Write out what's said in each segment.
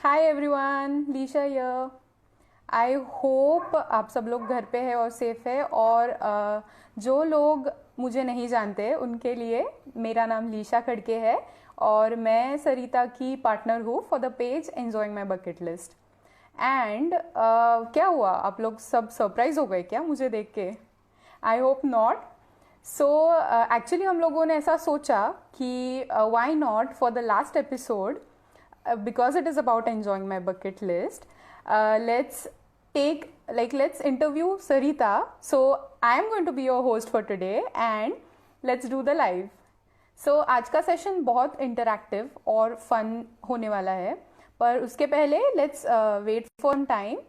Hi everyone, Lisha here. I hope आप सब लोग घर पे है और सेफ है। और जो लोग मुझे नहीं जानते उनके लिए मेरा नाम लीशा खड़के है और मैं सरिता की पार्टनर हूँ for the page enjoying my bucket list. And क्या हुआ, आप लोग सब सरप्राइज हो गए क्या मुझे देख के? I hope not. So actually हम लोगों ने ऐसा सोचा कि why not for the last episode, because it is about enjoying my bucket list, let's take let's interview Sarita. So I am going to be your host for today and let's do the live. So आज का session बहुत interactive और fun होने वाला है, पर उसके पहले let's wait for time.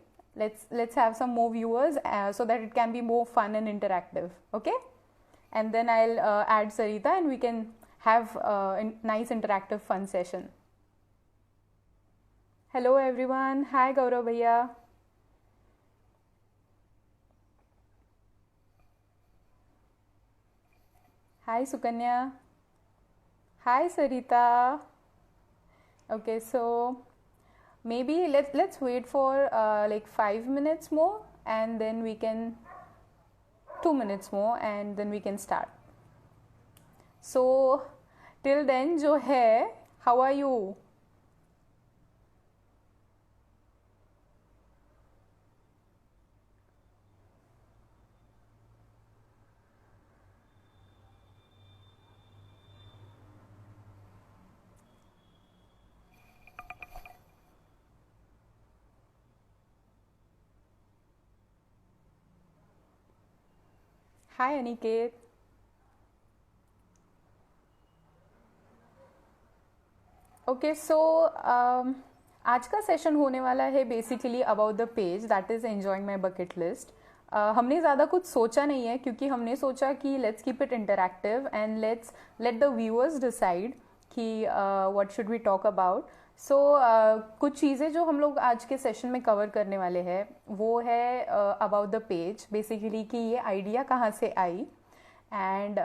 Let's have some more viewers so that it can be more fun and interactive. Okay, and then I'll add Sarita and we can have a nice interactive fun session. Hello everyone, hi Gaurav भैया. Hi Sukanya. Hi Sarita. Okay, so maybe let's wait for like 5 minutes more and then we can 2 minutes more and then we can start. So till then जो है, how are you? Hi Aniket. Okay, so आज का session होने वाला है basically about the page that is enjoying my bucket list. हमने ज़्यादा कुछ सोचा नहीं है क्योंकि हमने सोचा कि let's keep it interactive and let's let the viewers decide कि what should we talk about. So कुछ चीज़ें जो हम लोग आज के सेशन में कवर करने वाले हैं वो है अबाउट द पेज, बेसिकली कि ये आइडिया कहाँ से आई. And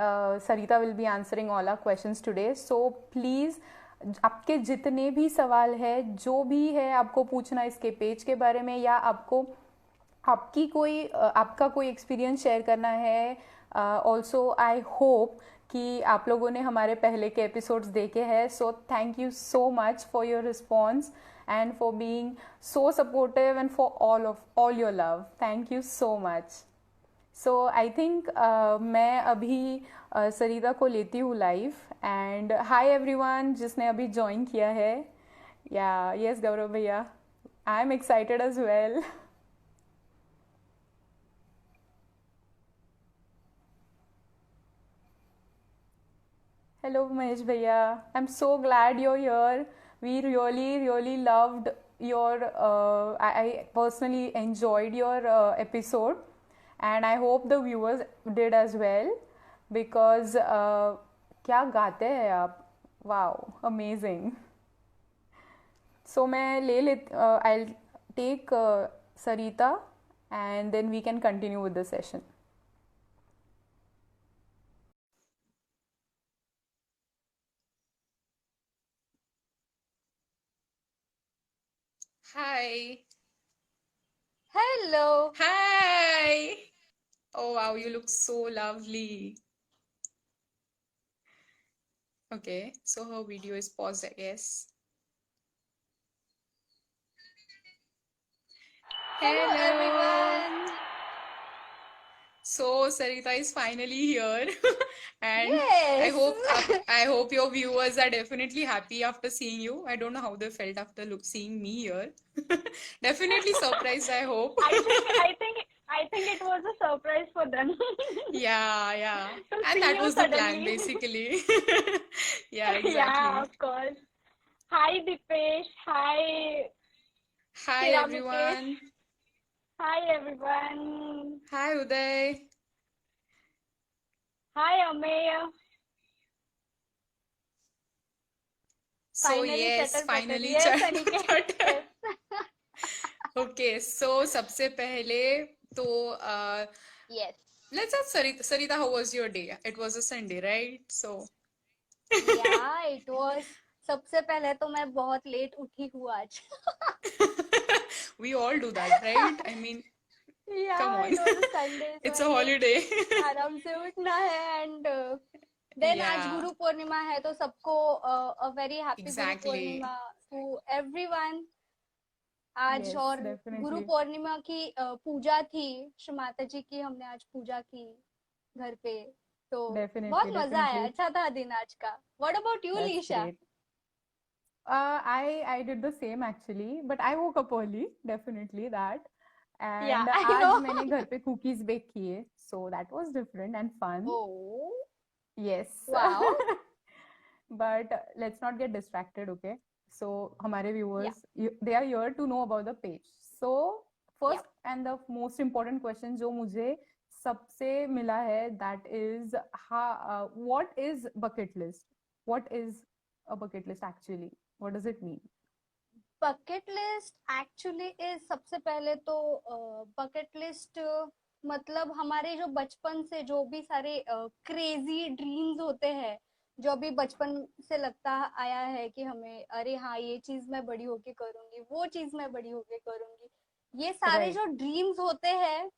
Sarita will be answering all our questions today. So please आपके जितने भी सवाल है, जो भी है आपको पूछना इसके पेज के बारे में, या आपको आपका कोई एक्सपीरियंस शेयर करना है. ऑल्सो आई होप कि आप लोगों ने हमारे पहले के एपिसोड्स देखे हैं. So thank you so much for your response and for being so supportive and for all your love. Thank you so much. So I think मैं अभी सरिता को लेती हूँ लाइव. एंड हाय एवरीवन जिसने अभी ज्वाइन किया है. या यस गौरव भैया, I am excited as well. Hello Mahesh भैया, I am so glad you're here. We really loved your I personally enjoyed your episode and I hope the viewers did as well because क्या गाते हैं आप, wow amazing. सो मैं ले I'll take Sarita and then we can continue with the session. Hi. Hello. Hi. Oh wow, you look so lovely. Okay, so her video is paused, I guess. Hello, Hello. everyone. So Sarita is finally here, and I Yes. hope I hope your viewers are definitely happy after seeing you. I don't know how they felt after seeing me here. Definitely surprised, I hope. I think I think I think it was a surprise for them Yeah. to And see that you was the plan suddenly. basically. Yeah, Yeah, exactly. of course. Hi Dipesh. Hi Hi Shiramikesh. everyone. Hi everyone. Hi Uday. Hi Ameya. So Finally yes, chatter patter. finally Yes, chat Aniket. butter. Yes. Okay, so सबसे पहले तो Yes. let's ask Sarita, how was your day? It was a Sunday, right? So Yeah, it was. सबसे पहले तो मैं बहुत late उठी हूँ आज। We all do that, right? I mean, या come on. It was a Sunday so It's a I guess holiday. आराम से उठना है एंड देन आज Yeah, गुरु पूर्णिमा है तो सबको a very happy Guru exactly. Purnima to everyone आज। Yes, और गुरु definitely. पूर्णिमा की पूजा थी, श्री माता जी की हमने आज पूजा की घर पे, तो बहुत Definitely, मजा आया, definitely. अच्छा था दिन आज का। What about you That's Lisha? great. I did the same actually, but I woke up early, definitely that. या And आई नो। आज मैंने घर पे cookies bake किए, so that was different and fun. Oh Yes. Wow. But let's not get distracted, okay? So हमारे या viewers, they are here to know about the page. So या first and the most important question जो मुझे सबसे मिला है, that is what is bucket list? What is a bucket list actually? What does it mean? Bucket list actually is, सबसे पहले तो bucket list मतलब हमारे जो बचपन से जो भी सारे क्रेजी ड्रीम्स होते हैं, जो अभी बचपन से लगता आया है कि हमें अरे हाँ ये चीज मैं बड़ी होके करूंगी, वो चीज मैं बड़ी होके करूंगी, ये सारे Right. जो ड्रीम्स होते हैं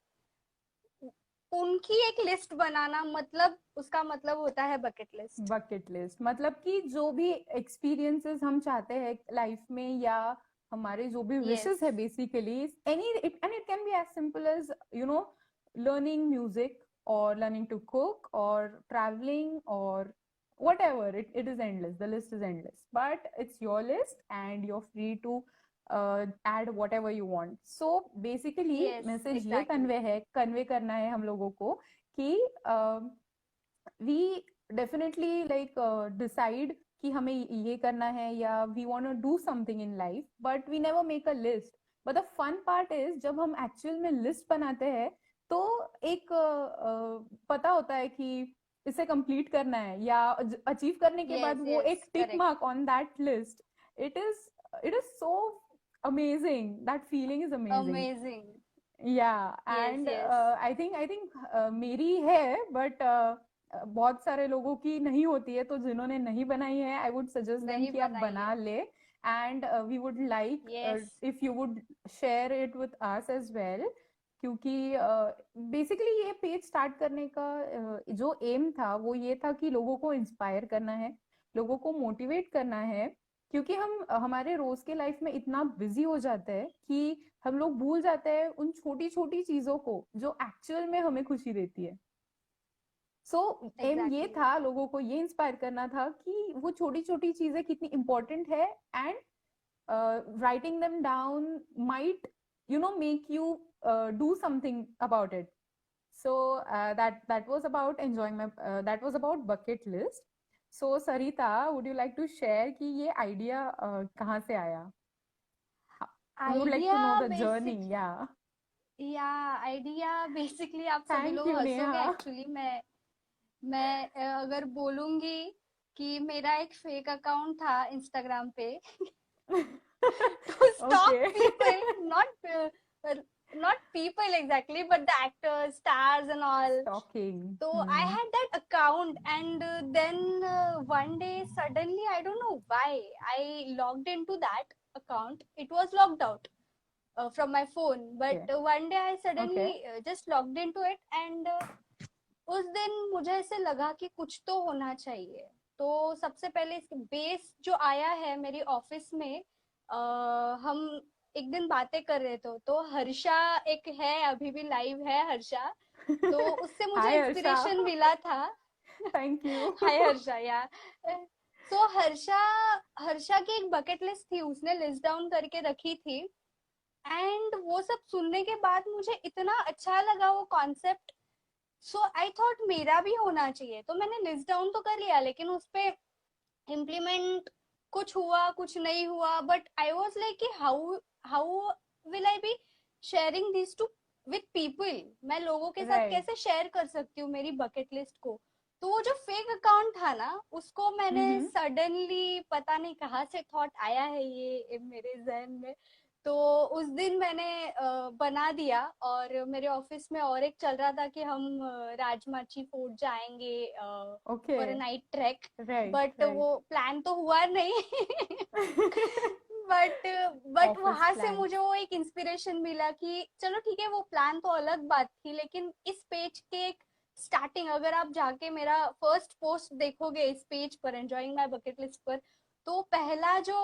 उनकी एक लिस्ट बनाना, मतलब उसका मतलब होता है बकेट लिस्ट। बकेट लिस्ट मतलब कि जो भी एक्सपीरियंसेस हम चाहते हैं लाइफ में, या हमारे जो भी यस विशेस है basically, any and it can be as simple as learning music और लर्निंग टू कुक और ट्रैवलिंग और whatever. It is endless. The list is endless, but it's your list and you're free to add whatever you want. So basically yes message ये exactly. Convey करना है हम लोगों को कि we definitely like decide कि हमें ये करना है, या we want to do something in life, but we never make a list. But the fun part is जब हम actual में list बनाते हैं तो एक पता होता है कि इसे कंप्लीट करना है, या अचीव करने के बाद यस वो यस एक tick correct. Mark on that list. It is so amazing. That feeling is amazing. Amazing. Yeah, yes and yes. I think मेरी है, but बहुत सारे लोगों की नहीं होती है, तो जिन्होंने नहीं बनाई है, I would suggest them नहीं कि आप बनाई बना है। ले. And we would like yes if you would share it with us as well, क्योंकि बेसिकली ये पेज स्टार्ट करने का जो एम था वो ये था कि लोगों को इंस्पायर करना है, लोगों को मोटिवेट करना है, क्योंकि हम हमारे रोज के लाइफ में इतना बिजी हो जाते हैं कि हम लोग भूल जाते हैं उन छोटी छोटी चीजों को जो एक्चुअल में हमें खुशी देती है. सो एम ये एग्जैक्टली। था लोगों को ये इंस्पायर करना था कि वो छोटी छोटी चीजें कितनी इंपॉर्टेंट है, and writing them down might make you do something about it. So that was about enjoying my that was about bucket list. So Sarita, would you like to share कि ये idea कहाँ से आया? We would like idea to know the basic journey. Yeah. या idea basically आप सभी Thank लोग you, हंसोगे Neha. Actually. मैं अगर बोलूंगी कि मेरा एक फेक अकाउंट था इंस्टाग्राम पे to stalk Okay. people, not people exactly, but the actors, stars, and all. Stalking. So I had that account, and then one day suddenly, I don't know why, I logged into that account. It was logged out from my phone, but Okay. one day I Okay. suddenly just logged into it, and उस दिन मुझे ऐसे लगा कि कुछ तो होना चाहिए। तो सबसे पहले इसके बेस जो आया है मेरी ऑफिस में, हम एक दिन बातें कर रहे थे तो हर्षा एक है, अभी भी लाइव है हर्षा, तो उससे मुझे Hi, Harsha. इंस्पिरेशन मिला था। Thank you. हाय हर्षा यार। सो हर्षा हर्षा की एक बकेट लिस्ट थी, उसने लिस्ट डाउन करके रखी थी, एंड वो सब सुनने के बाद मुझे इतना अच्छा लगा वो कॉन्सेप्ट। सो आई थॉट मेरा भी होना चाहिए, तो मैंने लिस्ट डाउन तो कर लिया, लेकिन उस पे इम्प्लीमेंट कुछ हुआ कुछ नहीं हुआ, बट आई वाज लाइक कि how how will I be sharing this to with people, मैं लोगों के साथ Right. कैसे शेयर कर सकती हूँ मेरी बकेट लिस्ट को। तो वो जो फेक अकाउंट था ना, उसको मैंने Mm-hmm. सडनली पता नहीं कहाँ से थॉट आया है ये मेरे जहन में, तो उस दिन मैंने बना दिया, और मेरे ऑफिस में और एक चल रहा था कि हम राजमाची फोर्ट जाएंगे okay. For a night track. Right, but right. वो प्लान तो हुआ नहीं। बट बट ऑफिस वहां से मुझे प्लान्स। वो एक इंस्पिरेशन मिला कि चलो ठीक है, वो प्लान तो अलग बात थी, लेकिन इस पेज के एक स्टार्टिंग, अगर आप जाके मेरा फर्स्ट पोस्ट देखोगे इस पेज पर, एंजॉइंग माय बकेट लिस्ट पर, तो पहला जो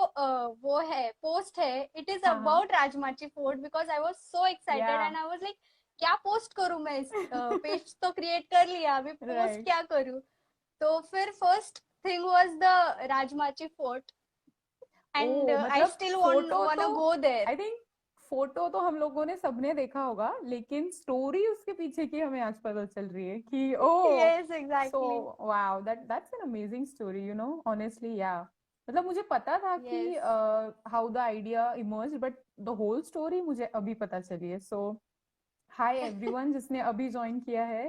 वो है पोस्ट है, इट इज हाँ, हाँ। About Rajmachi fort, because I was so excited या। एंड आई वाज लाइक क्या पोस्ट करूं मैं, इस पेज तो क्रिएट कर लिया, अभी पोस्ट राइट। क्या करूं। तो फिर first thing was the Rajmachi fort, and oh, I मतलब स्टिल फोटो तो want go there. I think photo तो हम लोगों ने सबने देखा होगा, लेकिन स्टोरी उसके पीछे की हमें आज पता चल रही है कि ओ। Yes, so exactly. Wow, that's an amazing story, honestly, या। मतलब मुझे पता था कि yes. How the idea emerge, but the whole story मुझे अभी पता चली है। सो हाय एवरीवन जिसने अभी ज्वाइन किया है,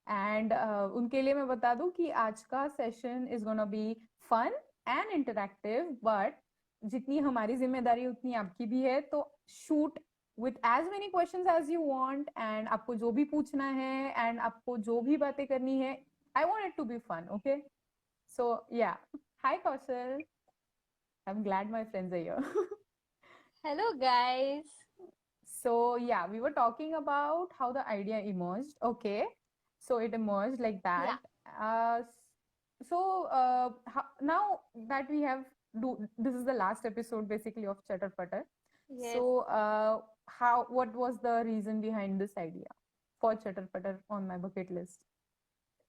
एंड उनके लिए मैं बता दूं कि आज का session is gonna be fun and interactive, but जितनी हमारी जिम्मेदारी उतनी आपकी भी है, तो shoot with as many questions as you want, and आपको जो भी पूछना है एंड आपको जो भी बातें करनी है, I want it to be fun, okay? So या, hi Kaushal, I am glad my friends are here. Hello guys. So yeah, we were talking about how the idea emerged. Okay, so it emerged like that. या Uh, now that we have this is the last episode basically of Chatter Putter. Yes. So what was the reason behind this idea for Chatter Putter on my bucket list?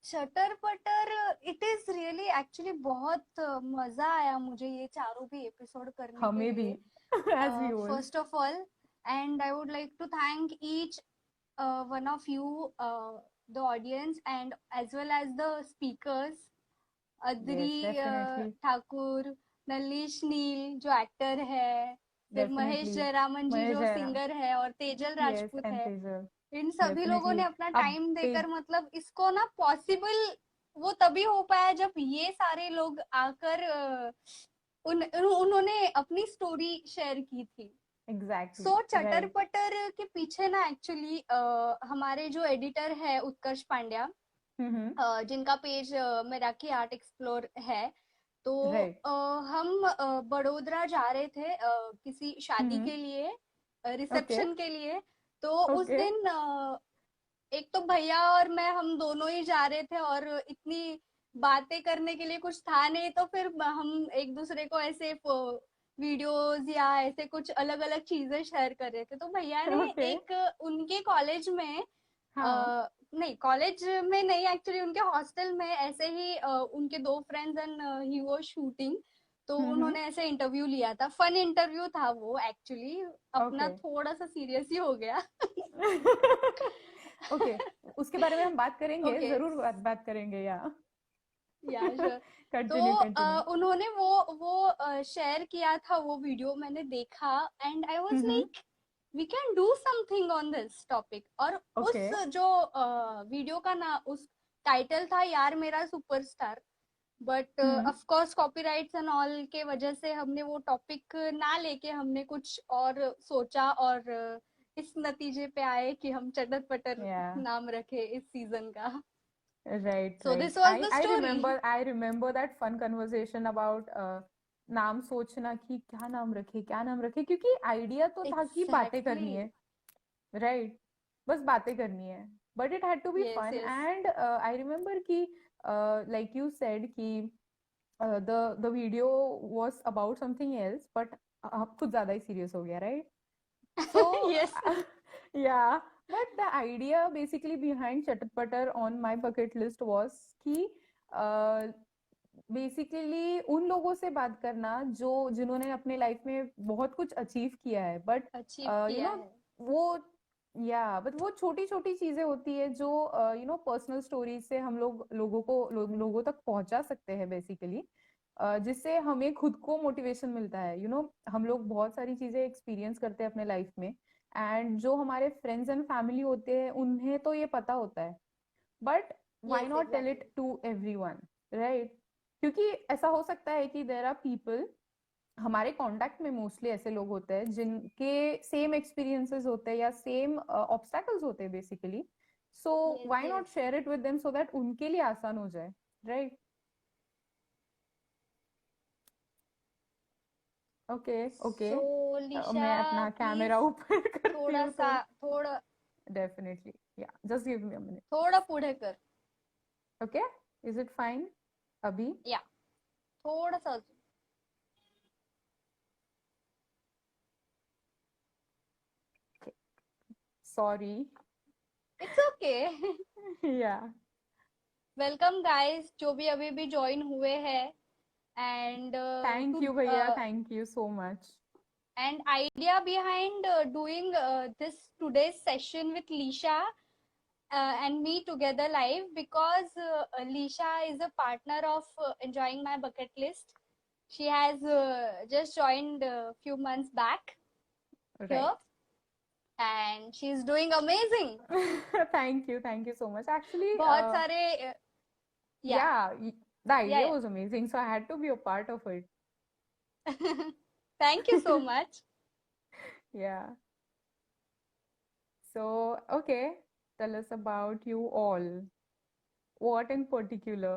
चटर पटर, it is really actually बहुत मजा आया मुझे ये चारों भी episode करने के हमें भी, लिए। as we all. First of all, and I would like to thank each one of you, the audience, and as well as the speakers, Yes, Adri definitely, Thakur, नलिश नील जो एक्टर है, फिर महेश definitely. जयरामन जी Mahesh जो Jairam. सिंगर है, और Tejal Yes, Rajput and है। Tejal. इन सभी लोगों ने Definitely. अपना अब टाइम तेज देकर, मतलब इसको ना पॉसिबल वो तभी हो पाया जब ये सारे लोग आकर उन्होंने अपनी स्टोरी शेयर की थी। एग्जैक्टली, सो चटर राइट। पटर के पीछे ना एक्चुअली हमारे जो एडिटर है उत्कर्ष पांड्या, हम्म। जिनका पेज मेराकी आर्ट एक्सप्लोर है। तो राइट। हम बड़ोदरा जा रहे थे किसी शादी हम्म। के लिए, ओके। रिसेप्शन के लिए। तो उस ओके। दिन एक तो भैया और मैं, हम दोनों ही जा रहे थे, और इतनी बातें करने के लिए कुछ था नहीं, तो फिर हम एक दूसरे को ऐसे वीडियोस या ऐसे कुछ अलग अलग चीजें शेयर कर रहे थे। तो भैया ने ओके। एक उनके कॉलेज में, हाँ। नहीं कॉलेज में नहीं, एक्चुअली उनके हॉस्टल में ऐसे ही उनके दो friends and he was shooting. तो हम्म। उन्होंने ऐसे इंटरव्यू लिया था, फन इंटरव्यू था वो एक्चुअली, अपना ओके। थोड़ा सा सीरियस ही हो गया। ओके, उसके बारे में हम बात करेंगे, ओके, जरूर बात करेंगे, या। या श्योर। तो कंटिन्यू, कंटिन्यू। उन्होंने वो शेयर किया था, वो वीडियो मैंने देखा, and I was hmm. Like we can do something on this topic. और ओके। उस जो वीडियो का ना उस टाइटल था यार मेरा superstar, but hmm. Of course copyrights and all के वजह से हमने वो टॉपिक ना लेके हमने कुछ और सोचा, और इस नतीजे पे आए कि हम चटर पटर या। नाम रखे इस सीजन का। Right, so right. This was I the I story. Remember I remember that fun conversation about नाम सोचना कि क्या नाम रखे, क्या नाम रखे, क्योंकि आइडिया तो था कि बातें एग्जैक्टली। करनी है, राइट? बस बातें करनी है, but it had to be yes, fun, yes. And I remember कि लाइक यू सेड कि the video was about something else, but आप कुछ ज्यादा ही सीरियस हो गया, right? So, yes. yeah, but the idea basically behind Chatter Putter on my bucket list was कि basically उन लोगों से बात करना जो जिन्होंने अपने लाइफ में बहुत कुछ अचीव किया है, बट अचीव यू किया नो है। वो या बट वो छोटी छोटी चीजें होती है जो पर्सनल स्टोरीज से हम लोगों तक पहुंचा सकते हैं बेसिकली, जिससे हमें खुद को मोटिवेशन मिलता है। हम लोग बहुत सारी चीजें एक्सपीरियंस करते हैं अपने लाइफ में, एंड जो हमारे फ्रेंड्स एंड फैमिली होते हैं उन्हें तो ये पता होता है, but why yes, not tell exactly. It to everyone, right? क्योंकि ऐसा हो सकता है कि देयर आर पीपल हमारे कांटेक्ट में मोस्टली ऐसे लोग होते हैं जिनके सेम एक्सपीरियंसेस होते हैं या सेम ऑब्स्टैकल्स होते हैं basically, so Yes, why yes. Not share it with them so that उनके लिए आसान हो जाए, right? Okay okay, So, Lisha, मैं अपना कैमरा please ऊपर करती थोड़ा हूँ सा तो थोड़ा डेफिनेटली, या just give me a minute. थोड़ा पुढे कर. ओके, इज इट फाइन अभी? या थोड़ा सा अजून. सॉरी. It's okay. या वेलकम गाइस जो भी अभी भी ज्वाइन हुए हैं. एंड थैंक टू यू भैया, thank you so much. and idea behind doing this today's session with Lisha and me together live because Lisha is a partner of enjoying my bucket list. She has just joined a few months back here right. and she's doing amazing. Thank you so much. Actually, बहुत सारे या yeah, the या idea या was amazing, so I had to be a part of it. Thank you so much. Yeah. So, okay, tell us about you all. What in particular?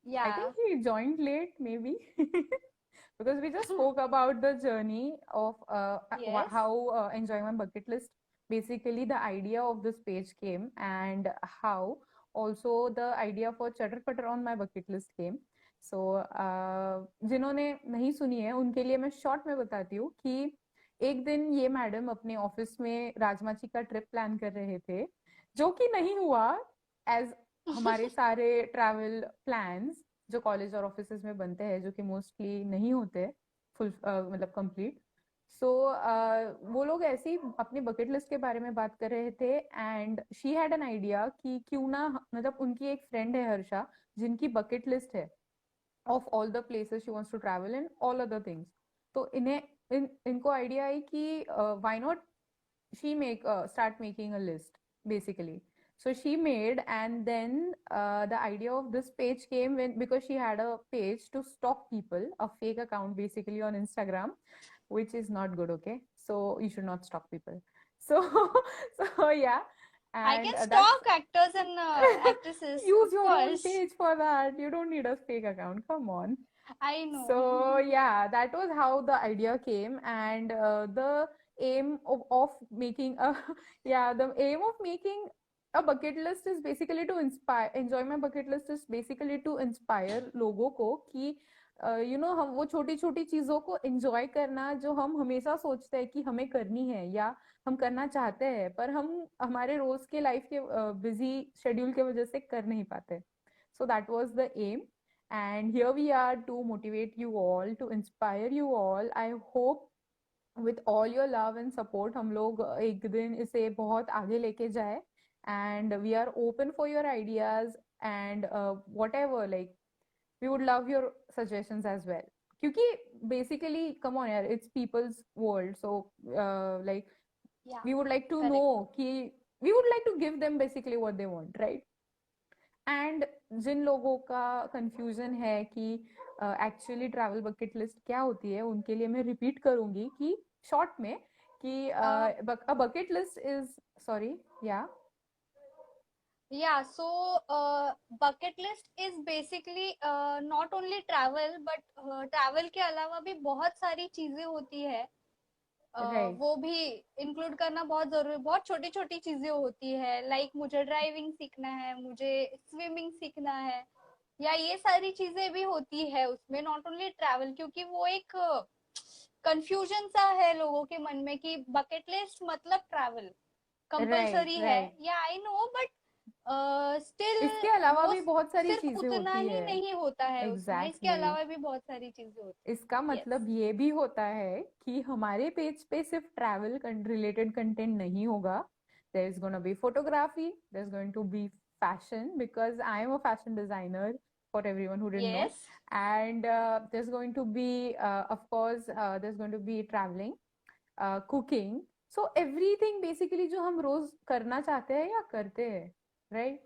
I या think we joined late, maybe, because we just spoke about the journey of yes. how enjoying my bucket list. Basically, the idea of this page came, and how also the idea for Chatter Putter on my bucket list came. So, जिन्होंने नहीं सुनी है उनके लिए मैं short में बताती हूँ कि एक दिन ये मैडम अपने ऑफिस में राजमाची का ट्रिप प्लान कर रहे थे, जो कि नहीं हुआ, एज हमारे सारे ट्रैवल प्लान्स जो कॉलेज और ऑफिस में बनते हैं, जो कि मोस्टली नहीं होते फुल मतलब कंप्लीट. सो वो लोग ऐसे ही अपनी बकेट लिस्ट के बारे में बात कर रहे थे, and she had an idea कि क्यों ना, मतलब उनकी एक फ्रेंड है हर्षा, जिनकी बकेट लिस्ट है of all the places she wants to travel and all other things. तो इनको आइडिया आई कि why not she make start making a list basically. So she made, and then the idea of this page came when, because she had a page to stalk people, a fake account basically on Instagram, which is not good. Okay, so you should not stalk people. So so yeah, I and can that's stalk actors and actresses, of use your own course. page for that. You don't need a fake account, come on. I know. So yeah, that was how the idea came, and the aim of making a yeah, the aim of making a bucket list is basically to inspire. Enjoy my bucket list is basically to inspire लोगों को कि हम वो छोटी छोटी चीजों को enjoy करना, जो हम हमेशा सोचते हैं कि हमें करनी है या हम करना चाहते हैं, पर हम हमारे रोज के लाइफ के बिजी शेड्यूल के वजह से कर नहीं पाते. So that was the aim, and here we are to motivate you all, to inspire you all. I hope with all your love and support हम लोग एक दिन इसे बहुत आगे लेके जाए, and we are open for your ideas, and whatever, like we would love your suggestions as well, क्योंकि basically come on यार, it's people's world, so like Yeah, we would like to correct. know कि we would like to give them basically what they want, right? And जिन लोगों का confusion है कि actually travel bucket list क्या होती है, उनके लिए मैं रिपीट करूंगी कि शॉर्ट में कि Uh, a bucket list is, sorry, या yeah, so bucket list is basically not only travel, but travel के अलावा भी बहुत सारी चीजें होती है. राइट. वो भी इंक्लूड करना बहुत जरूरी. बहुत छोटी छोटी चीजें होती है, लाइक मुझे ड्राइविंग सीखना है, मुझे स्विमिंग सीखना है, या ये सारी चीजें भी होती है उसमें. नॉट ओनली ट्रैवल, क्योंकि वो एक कंफ्यूजन सा है लोगों के मन में कि बकेट लिस्ट मतलब ट्रैवल राइट कंपलसरी है. राइट. या आई नो, बट स्टिल इसके अलावा वो भी बहुत सारी सिर्फ चीजें उतना होती ही है. नहीं होता है उसमें, इसके एग्जैक्टली अलावा भी बहुत सारी चीजें होती इसका है. यस. मतलब ये भी होता है कि हमारे पेज पे सिर्फ ट्रैवल रिलेटेड कंटेंट नहीं होगा. There is gonna be photography, there is going to be fashion, because I am a fashion designer, for everyone who didn't know, yes. and there's going to be of course there's going to be traveling, cooking, so everything basically जो हम रोज करना चाहते हैं या करते हैं, right?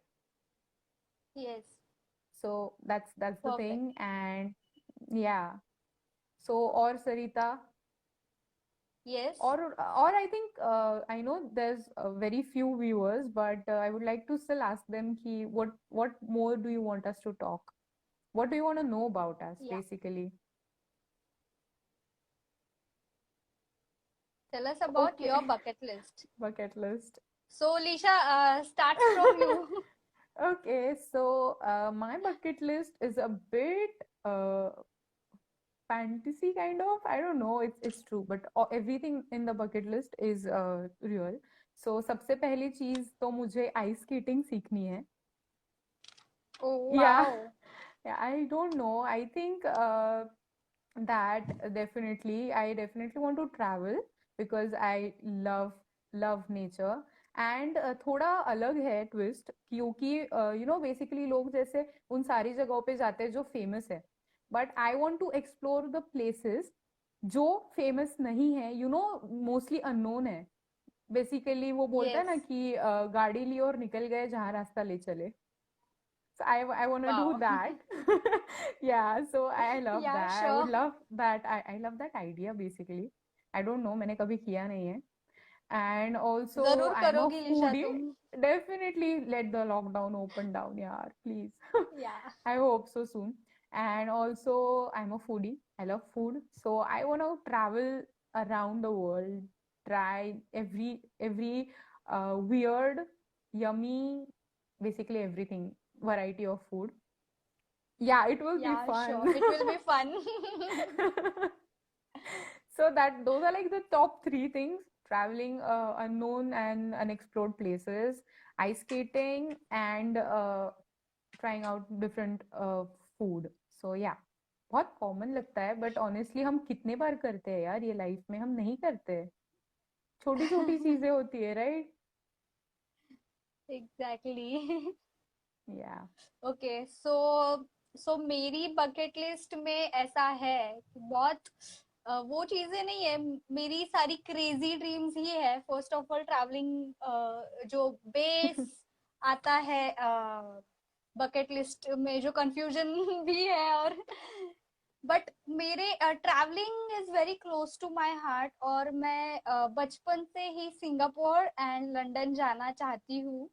Yes. So that's the perfect. thing, and yeah. So, और सरिता, Yes. or I think I know there's very few viewers, but I would like to still ask them ki what more do you want us to talk? What do you want to know about us, Yeah. basically? Tell us about Okay, your bucket list. bucket list. So, Lisha, starts from you. Okay, so my bucket list is a bit uh, fantasy kind of. I don't know, it's true, but everything in the bucket list is real. So सबसे पहली चीज तो मुझे ice skating सीखनी है. Oh, Yeah, wow. yeah, I don't know. I think that I definitely want to travel because I love nature. And थोड़ा अलग है ट्विस्ट क्योंकि बेसिकली लोग जैसे उन सारी जगहों पे जाते हैं जो फेमस है, but I want to explore the places जो फेमस नहीं है, मोस्टली अननोन है. बेसिकली वो बोलता है Yes. ना कि गाड़ी ली और निकल गए जहाँ रास्ता ले चले. So I want to do Wow. that. Yeah, so I love Yeah, that. I would sure. love that. I love that idea basically. I don't know, मैंने कभी किया नहीं है. And also जरूर I'm a करोगी लीशा foodie. तुम. Definitely let the lockdown open down, yeah, please. Yeah. I hope so soon. And also I'm a foodie. I love food. So I want to travel around the world, try every weird, yummy, basically everything, variety of food. Yeah, it will be Yeah, sure. fun. It will be fun. So that those are like the top three things: traveling unknown and unexplored places, ice skating, and trying out different food. So yeah, बहुत common लगता है, but honestly हम कितने बार करते हैं यार ये life में, हम नहीं करते. छोटी छोटी चीजें होती है, राइट? Exactly. या. ओके सो मेरी बकेट लिस्ट में ऐसा है कि बहुत वो चीजें नहीं है. मेरी सारी क्रेजी ड्रीम्स ही है. फर्स्ट ऑफ ऑल ट्रैवलिंग जो बेस आता है बकेट लिस्ट में, जो कंफ्यूजन भी है. और बट मेरे travelling is very close to my heart, और मैं बचपन से ही सिंगापुर एंड लंदन जाना चाहती हूँ.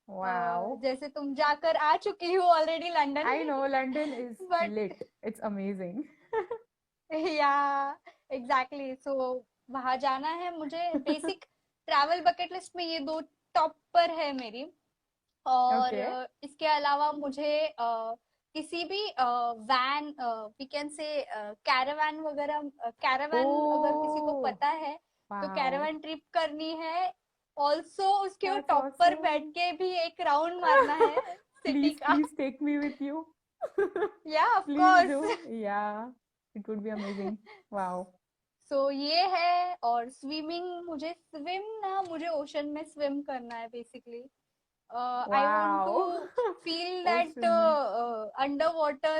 वाओ. जैसे तुम जाकर आ चुकी हो already London. I know London is but lit, it's amazing. Yeah exactly. So वहां जाना है मुझे. बेसिक ट्रैवल बकेट लिस्ट में ये दो टॉप पर है मेरी. और ओके. इसके अलावा मुझे किसी भी van, we can say caravan वगैरह, कैरावैन अगर किसी को Oh, पता है तो wow. कैरावैन ट्रिप करनी है. ऑल्सो उसके That's टॉप पर बैठ awesome. के भी एक राउंड मारना है सिटी Please, का. please take me with you. या of Please course. do. Yeah, it would be amazing. Wow. सो ये है. और स्विमिंग, मुझे ओशन में स्विम करना है basically. I want to Wow. feel that Ocean में. underwater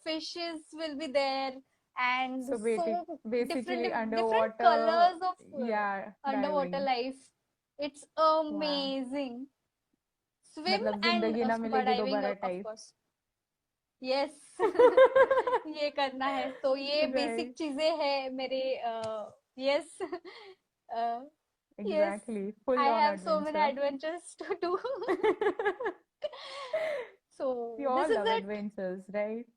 fishes will be there, and So so basically different underwater, colors of yeah, underwater diving. life. It's Wow. amazing. Swim मतलब and जिंदगी ना scuba मिलेगी diving, दोबारा of type. course. Yes. ये करना है. तो ये बेसिक Right. चीजें हैं मेरे. Yes. Yes. Exactly. Full I on have so many adventure. adventures to do. We So this all is love it. adventures, right?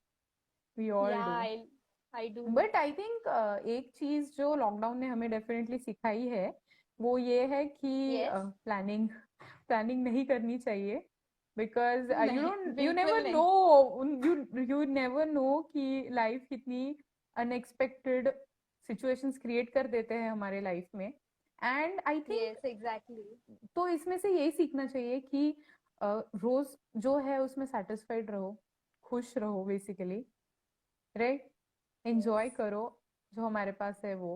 We all Yeah, do. I do. But I think एक चीज जो lockdown ने हमें definitely सिखाई है वो ये है कि Yes. प्लानिंग प्लानिंग नहीं करनी चाहिए. बिकॉज नहीं, यू बिल्कुल नेवर नो, नहीं. यू नेवर नो कि लाइफ कितनी अनएक्सपेक्टेड सिचुएशंस क्रिएट कर देते हैं हमारे लाइफ में. And I think Yes, exactly. तो इसमें से यही सीखना चाहिए कि रोज जो है उसमें सेटिस्फाइड रहो, खुश रहो बेसिकली, राइट? Yes. एंजॉय करो जो हमारे पास है वो.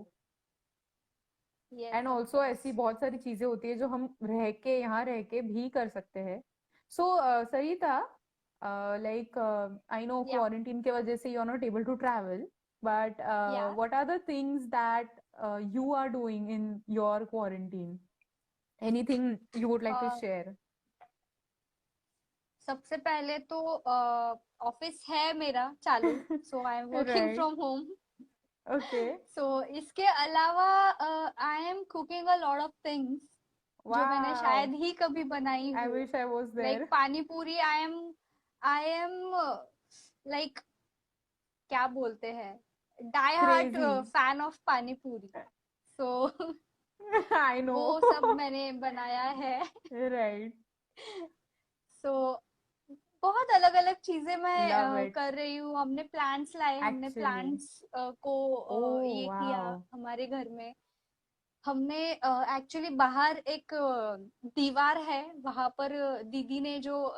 Yes, and of also course. ऐसी बहुत सारी चीजें होती है जो हम रह के यहाँ रह के भी कर सकते हैं. So Sarita, like I know Yeah, quarantine के वजह से you are not able to travel, but yeah. What are the things that you are doing in your quarantine? Anything you would like to Uh, share? सबसे पहले तो office है मेरा चालू. So I am working Right. From home. Okay. So इसके अलावा I am cooking a lot of things जो मैंने वाओ. शायद ही कभी बनाई आई हूँ. Wish I was like there. Pani puri. I am like क्या बोलते हैं, die hard crazy. Fan of pani puri. So I know. वो सब मैंने बनाया है. राइट. सो बहुत अलग अलग चीजें मैं लव इट. कर रही हूँ. हमने प्लांट्स लाए, हमने एक्चुअली. प्लांट्स को ओ ये किया वाओ. हमारे घर में. हमने एक्चुअली बाहर एक दीवार है, वहां पर दीदी ने जो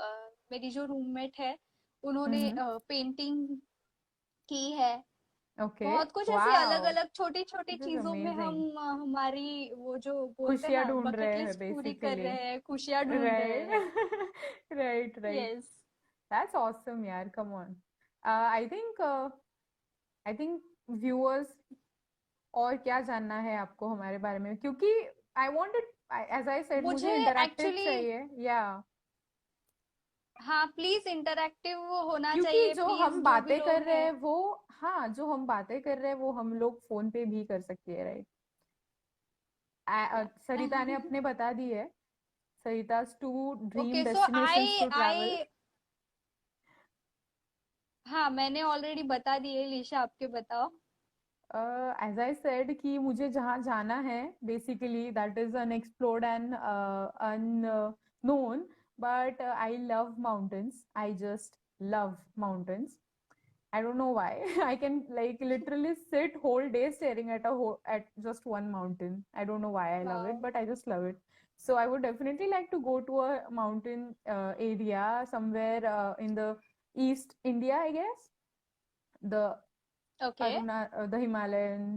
मेरी जो रूममेट है उन्होंने हम्म. पेंटिंग की है. ओके. बहुत कुछ ऐसे अलग वाओ. अलग छोटी छोटी दिस इज चीजों में अमेजिंग. हम हमारी वो जो बोलते हैं खुशियाँ ना, ढूंढ बकेट रहे हैं लिस्ट पूरी कर बेसिकली. रहे हैं, खुशियां ढूंढ रहे राइट. हैं. Right. Right. Yes. That's awesome यार. Come on. I think viewers और क्या जानना है आपको हमारे बारे में, क्योंकि I wanted, as I said, मुझे मुझे इंटरैक्टिव एक्चुअली, चाहिए या. हाँ प्लीज इंटरैक्टिव होना क्योंकि चाहिए, जो प्लीज हम जो भी बातें लोग कर रहे हैं हैं. वो, हाँ, जो हम बातें कर रहे हैं वो हम लोग फोन पे भी कर सकते हैं, राइट. या. सरिता ने अपने बता दी है. Sarita's to dream okay. So destinations I to travel. I हाँ मैंने ऑलरेडी बता दिए. लिशा आपके बताओ. एज आई सेड कि मुझे जहाँ जाना है basically that is unexplored and unknown, but I love mountains. I just love mountains. I don't know why. I can like literally sit whole day staring at at just one mountain. I don't know why I love it, wow. but I just love it. So I would definitely like to go to a mountain area somewhere in the East India, I guess. The okay. The Himalayan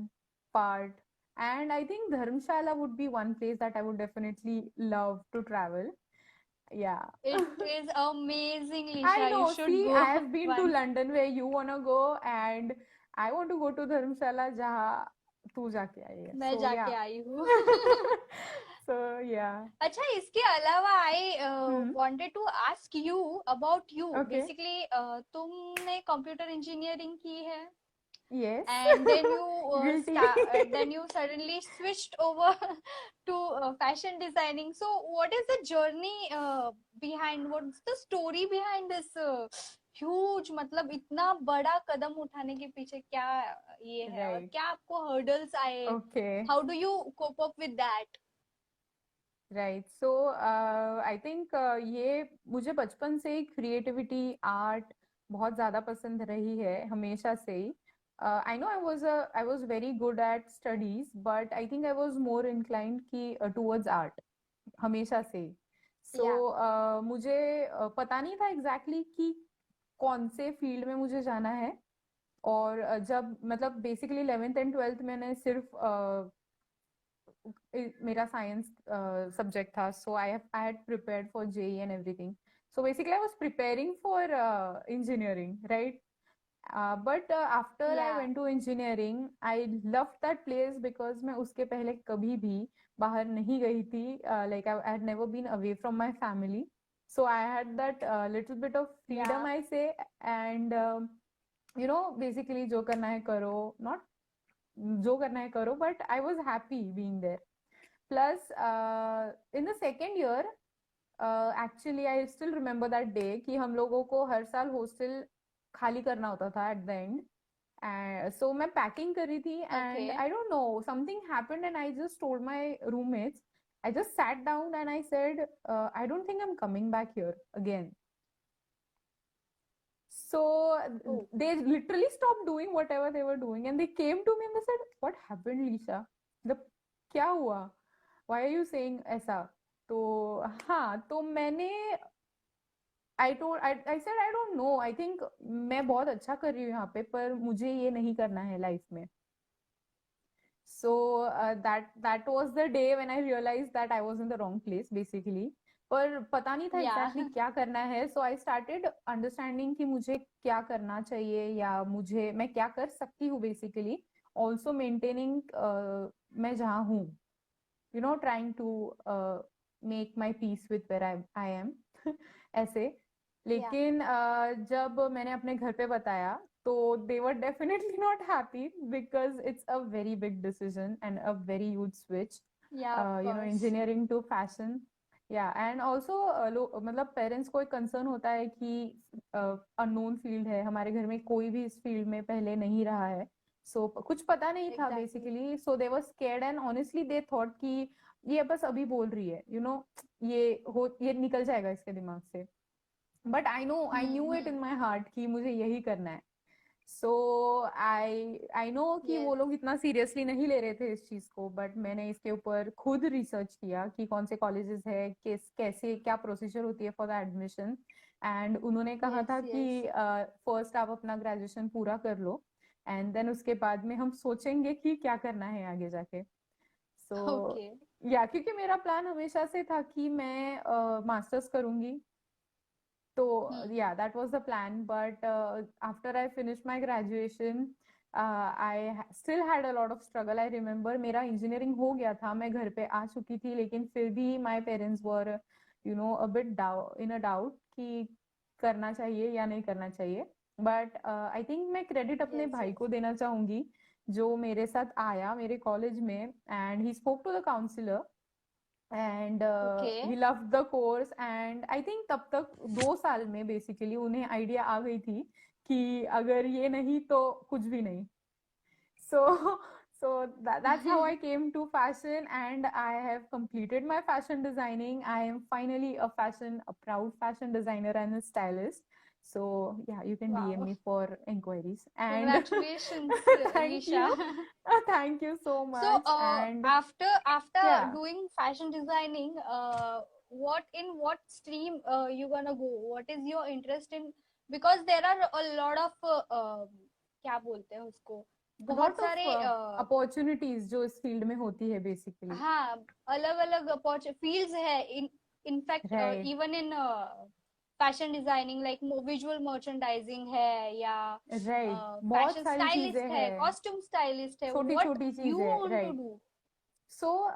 part. And I think Dharamshala would be one place that I would definitely love to travel. Yeah. It is amazing I लिशा, you know. Should See, go I have been to once. London where you wanna go, and I want to go to Dharamshala जहाँ तू जाके आई है. मैं So जाके yeah. आई हूँ. So yeah. अच्छा, इसके अलावा I Hmm. Wanted to ask you about you. Okay. Basically तुमने कंप्यूटर इंजीनियरिंग की है, Yes. and then you Guilty. then you suddenly switched over to fashion designing. So what is the journey behind, what's the story behind this huge, मतलब इतना बड़ा कदम उठाने के पीछे क्या ये है, और Right. क्या आपको hurdles आए? Okay. How do you cope up with that? Right. So I think ये मुझे बचपन से ही क्रिएटिविटी, आर्ट बहुत ज़्यादा पसंद रही है हमेशा से ही. I know I was very good at studies, but I think I was more inclined कि towards art हमेशा से ही. So Yeah. मुझे पता नहीं था एग्जैक्टली कि कौन से फील्ड में मुझे जाना है. और जब मतलब बेसिकली 11th एंड 12th मैंने सिर्फ मेरा साइंस सब्जेक्ट था. So I had prepared for JEE and everything. So basically I was preparing for engineering, right. But after I Yeah. Went to engineering I love that place because मैं उसके पहले कभी भी बाहर नहीं गई थी. Like I had never been away from my family. So I had that little bit of freedom, Yeah. I say, and basically जो करना है करो, not जो करना है करो, but I was happy being there. Plus, in the second year, actually I still remember that day कि हम लोगों को हर साल हॉस्टल खाली करना होता था at the end. So मैं पैकिंग कर रही थी and Okay. I don't know, something happened and I just told my roommates. I just sat down and I said, I don't think I'm coming back here again. So Oh. they literally stopped doing whatever they were doing and they came to me and they said, what happened, Lisha? मतलब क्या हुआ? Why are you saying ऐसा? तो हाँ, तो मैंने I said I don't know. I think मैं बहुत अच्छा कर रही हूँ यहाँ पे, पर मुझे ये नहीं करना है लाइफ में. So that was the day when I realized that I was in the wrong place basically. पर पता नहीं था Yeah. exactly क्या करना है. So I started understanding कि मुझे क्या करना चाहिए या मुझे मैं क्या कर सकती हूँ basically. Also maintaining मैं जहाँ हूँ. Trying to make my peace with where I am. ऐसे. Yeah. लेकिन जब मैंने अपने घर पे बताया So they were definitely not happy because it's a very big decision and a very huge switch. Yeah, of course. Engineering to fashion. Yeah, and also मतलब parents को एक कंसर्न होता है कि अननोन फील्ड है, हमारे घर में कोई भी इस फील्ड में पहले नहीं रहा है, सो कुछ पता नहीं था Exactly. Basically, so they were scared and honestly they thought कि ये बस अभी बोल रही है, ये निकल जाएगा इसके दिमाग से, but I knew it in my heart कि मुझे यही करना है. सो आई नो कि वो Yes. लोग इतना सीरियसली नहीं ले रहे थे इस चीज को, बट मैंने इसके ऊपर खुद रिसर्च किया कि कौन से कॉलेजेस है, कैसे क्या प्रोसीजर होती है फॉर द एडमिशन. एंड उन्होंने कहा Yes, था yes. कि फर्स्ट आप अपना ग्रेजुएशन पूरा कर लो एंड देन उसके बाद में हम सोचेंगे कि क्या करना है आगे जाके. सो Okay. या क्योंकि मेरा प्लान हमेशा से था कि मैं मास्टर्स करूंगी. So yeah, that was the plan. But after I finished my graduation, still had a lot of struggle. I remember मेरा engineering हो गया था, मैं घर पे आ चुकी थी, लेकिन फिर भी my parents were, a bit in a doubt कि करना चाहिए या नहीं करना चाहिए. But I think मैं credit अपने Yes, भाई yes. को देना चाहूंगी, जो मेरे साथ आया मेरे कॉलेज में, and he spoke to the counselor. And Okay. He love the course. And I think तब तक 2 साल में बेसिकली उन्हें आइडिया आ गई थी कि अगर ये नहीं तो कुछ भी नहीं. So that's how I came to fashion, and I have completed my fashion designing. I am finally a proud fashion designer and a stylist. So yeah, you can DM Wow. me for inquiries. And Congratulations, thank Lisha. you. Thank you so So, much. And after yeah. doing fashion designing, what stream you gonna go? What is your interest in? Because there are a lot of क्या बोलते हैं उसको, बहुत lot of सारे opportunities जो इस field में होती है बेसिकली. हाँ, अलग अलग फील्ड्स है. In fact, right. even in fashion designing like visual merchandising है, या राइट, बहुत फैशन सारी चीजें स्टाइलिस्ट है, हैं, कॉस्ट्यूम स्टाइलिस्ट है. छोटी व्हाट छोटी यू चीजें. Want to right. Do? So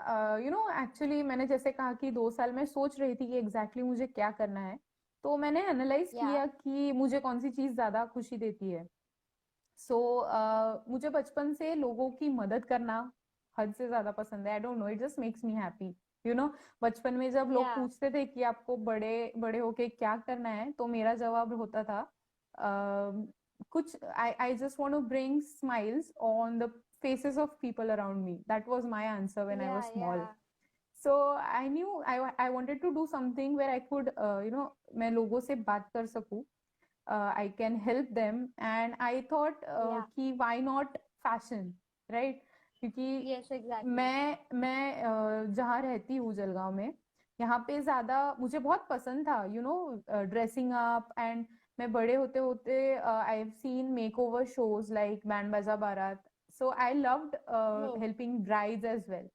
actually मैंने जैसे कहा कि 2 साल में सोच रही थी कि एग्जैक्टली मुझे क्या करना है, तो मैंने एनालाइज या किया कि मुझे कौन सी चीज ज्यादा खुशी देती है. सो मुझे बचपन से लोगों की मदद करना हद से ज्यादा पसंद है. I don't know, it just makes me happy. बचपन में जब लोग या पूछते थे कि आपको बड़े बड़े होके क्या करना है, तो मेरा जवाब होता था कुछ, I just want to bring smiles on the faces of people around me. That was my answer when I या was small. या So I knew I wanted to do something where I could, मैं लोगों से बात कर सकूं, I can help them. And I thought या कि why not fashion, right? क्योंकि यस एग्जैक्टली. मैं जहाँ रहती हूँ जलगांव में, यहाँ पे ज्यादा मुझे बहुत पसंद था ड्रेसिंग अप. एंड मैं बड़े होते होते I have seen makeover shows like Band Baaja Baaraat. So I loved oh helping brides as well.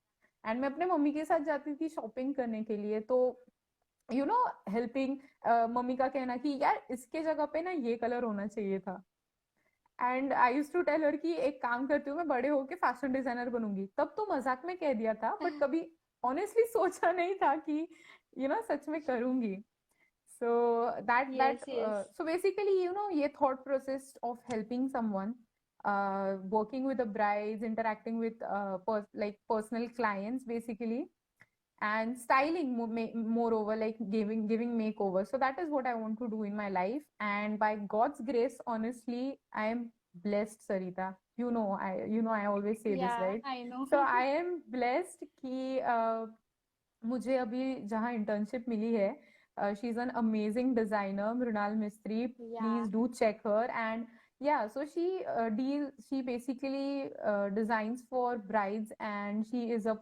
And मैं अपने मम्मी के साथ जाती थी शॉपिंग करने के लिए, तो हेल्पिंग मम्मी का कहना कि यार इसके जगह पे ना ये कलर होना चाहिए था. And I use to tell her कि एक काम करती हूँ, मैं बड़े होके फैशन डिजाइनर बनूंगी. तब तो मजाक में कह दिया था, बट कभी ऑनेस्टली सोचा नहीं था कि सच में करूंगी. So that yes yes so basically, ये thought process of helping someone, working with the brides, interacting with like personal clients basically, and styling moreover, like giving makeover. So that is what I want to do in my life, and by God's grace, honestly, I am blessed, Sarita. I always say या this, right? I know. So I am blessed कि मुझे अभी जहाँ internship मिली है, she is an amazing designer, Mrinal Mistry. Yeah please do check her. And yeah, so she basically designs for brides, and she is a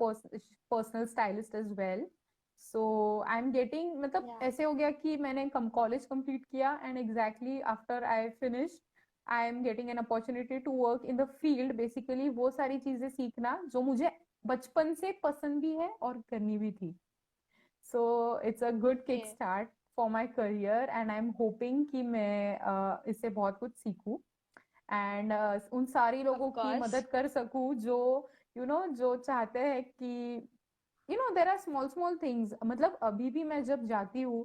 personal stylist as well. So I'm getting, मतलब या ऐसे हो गया कि मैंने कॉलेज कंप्लीट किया, and exactly after I finished, I am getting an opportunity to work in the field. Basically वो सारी चीजें सीखना जो मुझे बचपन से पसंद भी है और करनी भी थी. So it's a good okay. kickstart for my career, and I'm hoping कि मैं इससे बहुत कुछ सीखूं, एंड उन सारी ऑफ लोगों की कोर्स. मदद कर सकूं जो जो चाहते हैं कि there are small small things. मतलब अभी भी मैं जब जाती हूँ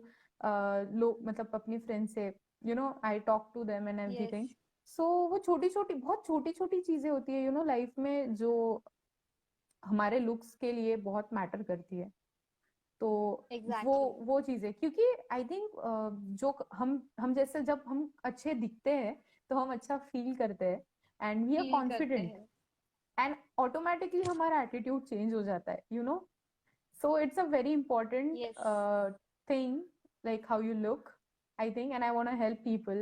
लोग, मतलब अपने फ्रेंड से, I talk to them and yes everything. So वो छोटी छोटी बहुत छोटी छोटी चीजें होती है लाइफ में, जो हमारे लुक्स के लिए बहुत मैटर करती है। तो वो एग्जैक्टली। वो चीजें, क्योंकि आई थिंक जो हम जैसे जब हम अच्छे दिखते हैं तो हम अच्छा फील करते हैं, एंड वी आर फील करते कॉन्फिडेंट, हैं। एंड ऑटोमेटिकली हमारा एटीट्यूड चेंज हो जाता है। So it's a very important yes. thing, like how you look, I think, and I want to help people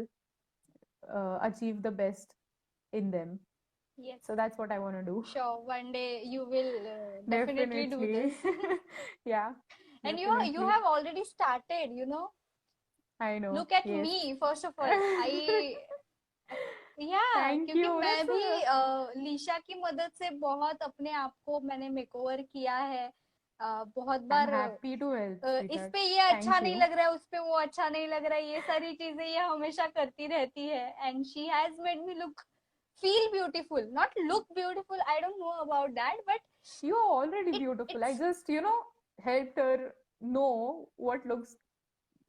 achieve the best in them. Yes. So that's what I want to do. Sure, one day you will definitely do Definitely. this. Yeah, And you definitely. have already started, you know. I know. Look at Yes. me, first of all. I या Thank क्योंकि you. मैं That's भी a Lisha की मदद से बहुत अपने आप को मैंने मेकओवर किया है। बहुत I'm bar happy to help, इस sweetheart. पे ये अच्छा Thank नहीं you. लग रहा है, उस पे वो अच्छा नहीं लग रहा है, ये सारी चीजें ये हमेशा करती रहती है। And she has made me look feel beautiful, not look beautiful, I don't know about that, but You're already it beautiful. I it's just, helped her know what looks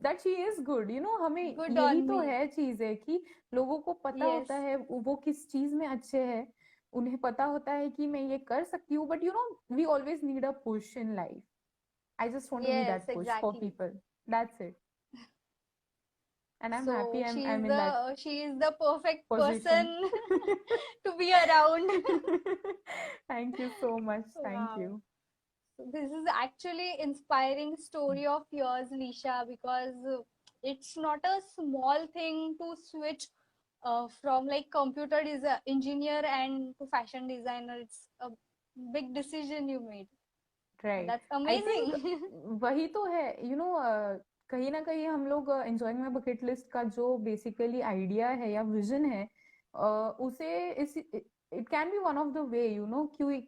that she is good. हमें good यही on तो मी। है चीज है कि लोगों को पता यस। होता है वो किस चीज में अच्छे हैं। उन्हें पता होता है कि मैं ये कर सकती हूँ, but we always need a push in life. I just want to be that yes, push for exactly. People, that's it, and I am happy So I am in that she is the perfect position. person to be around. Thank you so much, thank Wow. You. So this is actually inspiring story of yours, Lisha, because it's not a small thing to switch from like computer engineer and to fashion designer. It's a big decision you made. Right, That's I think amazing. वही तो है। कहीं ना कहीं हम लोग enjoying my bucket list का जो बेसिकली आइडिया है या विजन है, उसे इस it can be one of the way,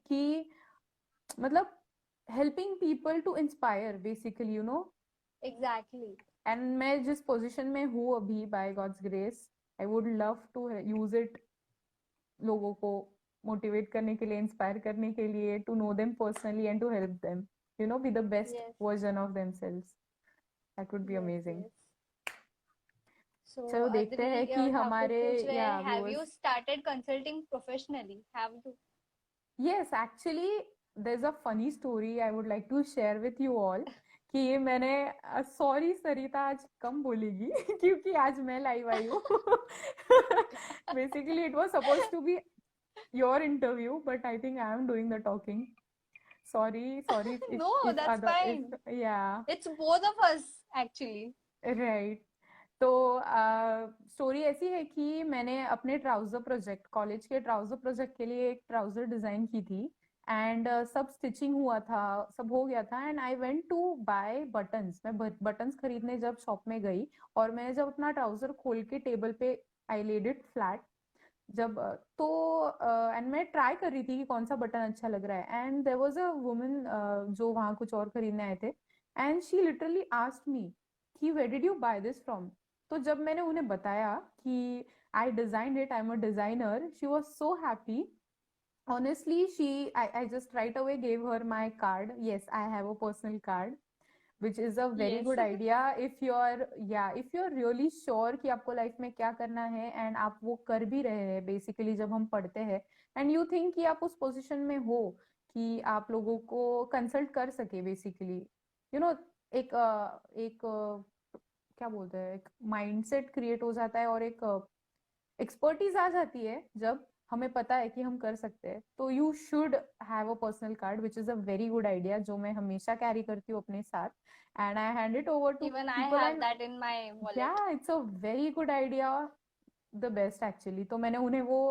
कि मतलब helping people to inspire basically. Exactly. And मैं जिस पोजीशन में हूँ अभी, by God's grace, I would love to use it लोगों को मोटिवेट करने के लिए, इंस्पायर करने के लिए, to know them personally and to help them be the best Yes. Version of themselves. That would be Yes. Amazing. Yes. So चलो देखते हैं अदरी कि ठाकुर हमारे पूछ रहे या हैं, have you viewers. started consulting professionally? Have you? Yes, actually there is a funny story I would like to share with you all, कि ये मैंने, सॉरी सरिता आज कम बोलेगी क्योंकि आज मैं लाइव आई हूँ। Basically it was supposed to be your interview, but I think I am doing the talking. Sorry No, if that's other if fine. yeah, It's both of us actually. right. तो story ऐसी है कि मैंने अपने trouser project, college के trouser project के लिए एक ट्राउजर डिजाइन की थी, एंड सब स्टिचिंग हुआ था, सब हो गया था, and I went to buy buttons. मैं बटन्स खरीदने जब शॉप में गई, और मैंने जब अपना ट्राउजर खोल के टेबल पे आई लेड इट फ्लैट, जब तो एंड मैं ट्राई कर रही थी कि कौन सा बटन अच्छा लग रहा है, and there was a woman जो वहां कुछ और खरीदने आए थे, and she literally asked me कि where did you buy this from. तो जब मैंने उन्हें बताया कि I designed it, I am a designer, she was so happy. Honestly, I just right away gave her my card. Yes, I have a personal card, which is a very Yes. good idea if you're, yeah, if you're really sure कि आपको life में क्या करना है, and आप वो कर भी रहे हैं बेसिकली जब हम पढ़ते हैं, एंड यू थिंक कि आप उस पोजीशन में हो कि आप लोगों को कंसल्ट कर सके बेसिकली, यू नो एक क्या बोलते हैं, एक माइंडसेट क्रिएट हो जाता है, और एक एक्सपर्टीज आ जाती है जब हमें पता है कि हम कर सकते हैं। तो you should have a personal card, which is a very good idea, जो मैं हमेशा कैरी करती हूँ अपने साथ, and I hand it over to Even I people, have and that in my yeah wallet. It's a very good idea, the best actually. तो मैंने उन्हें वो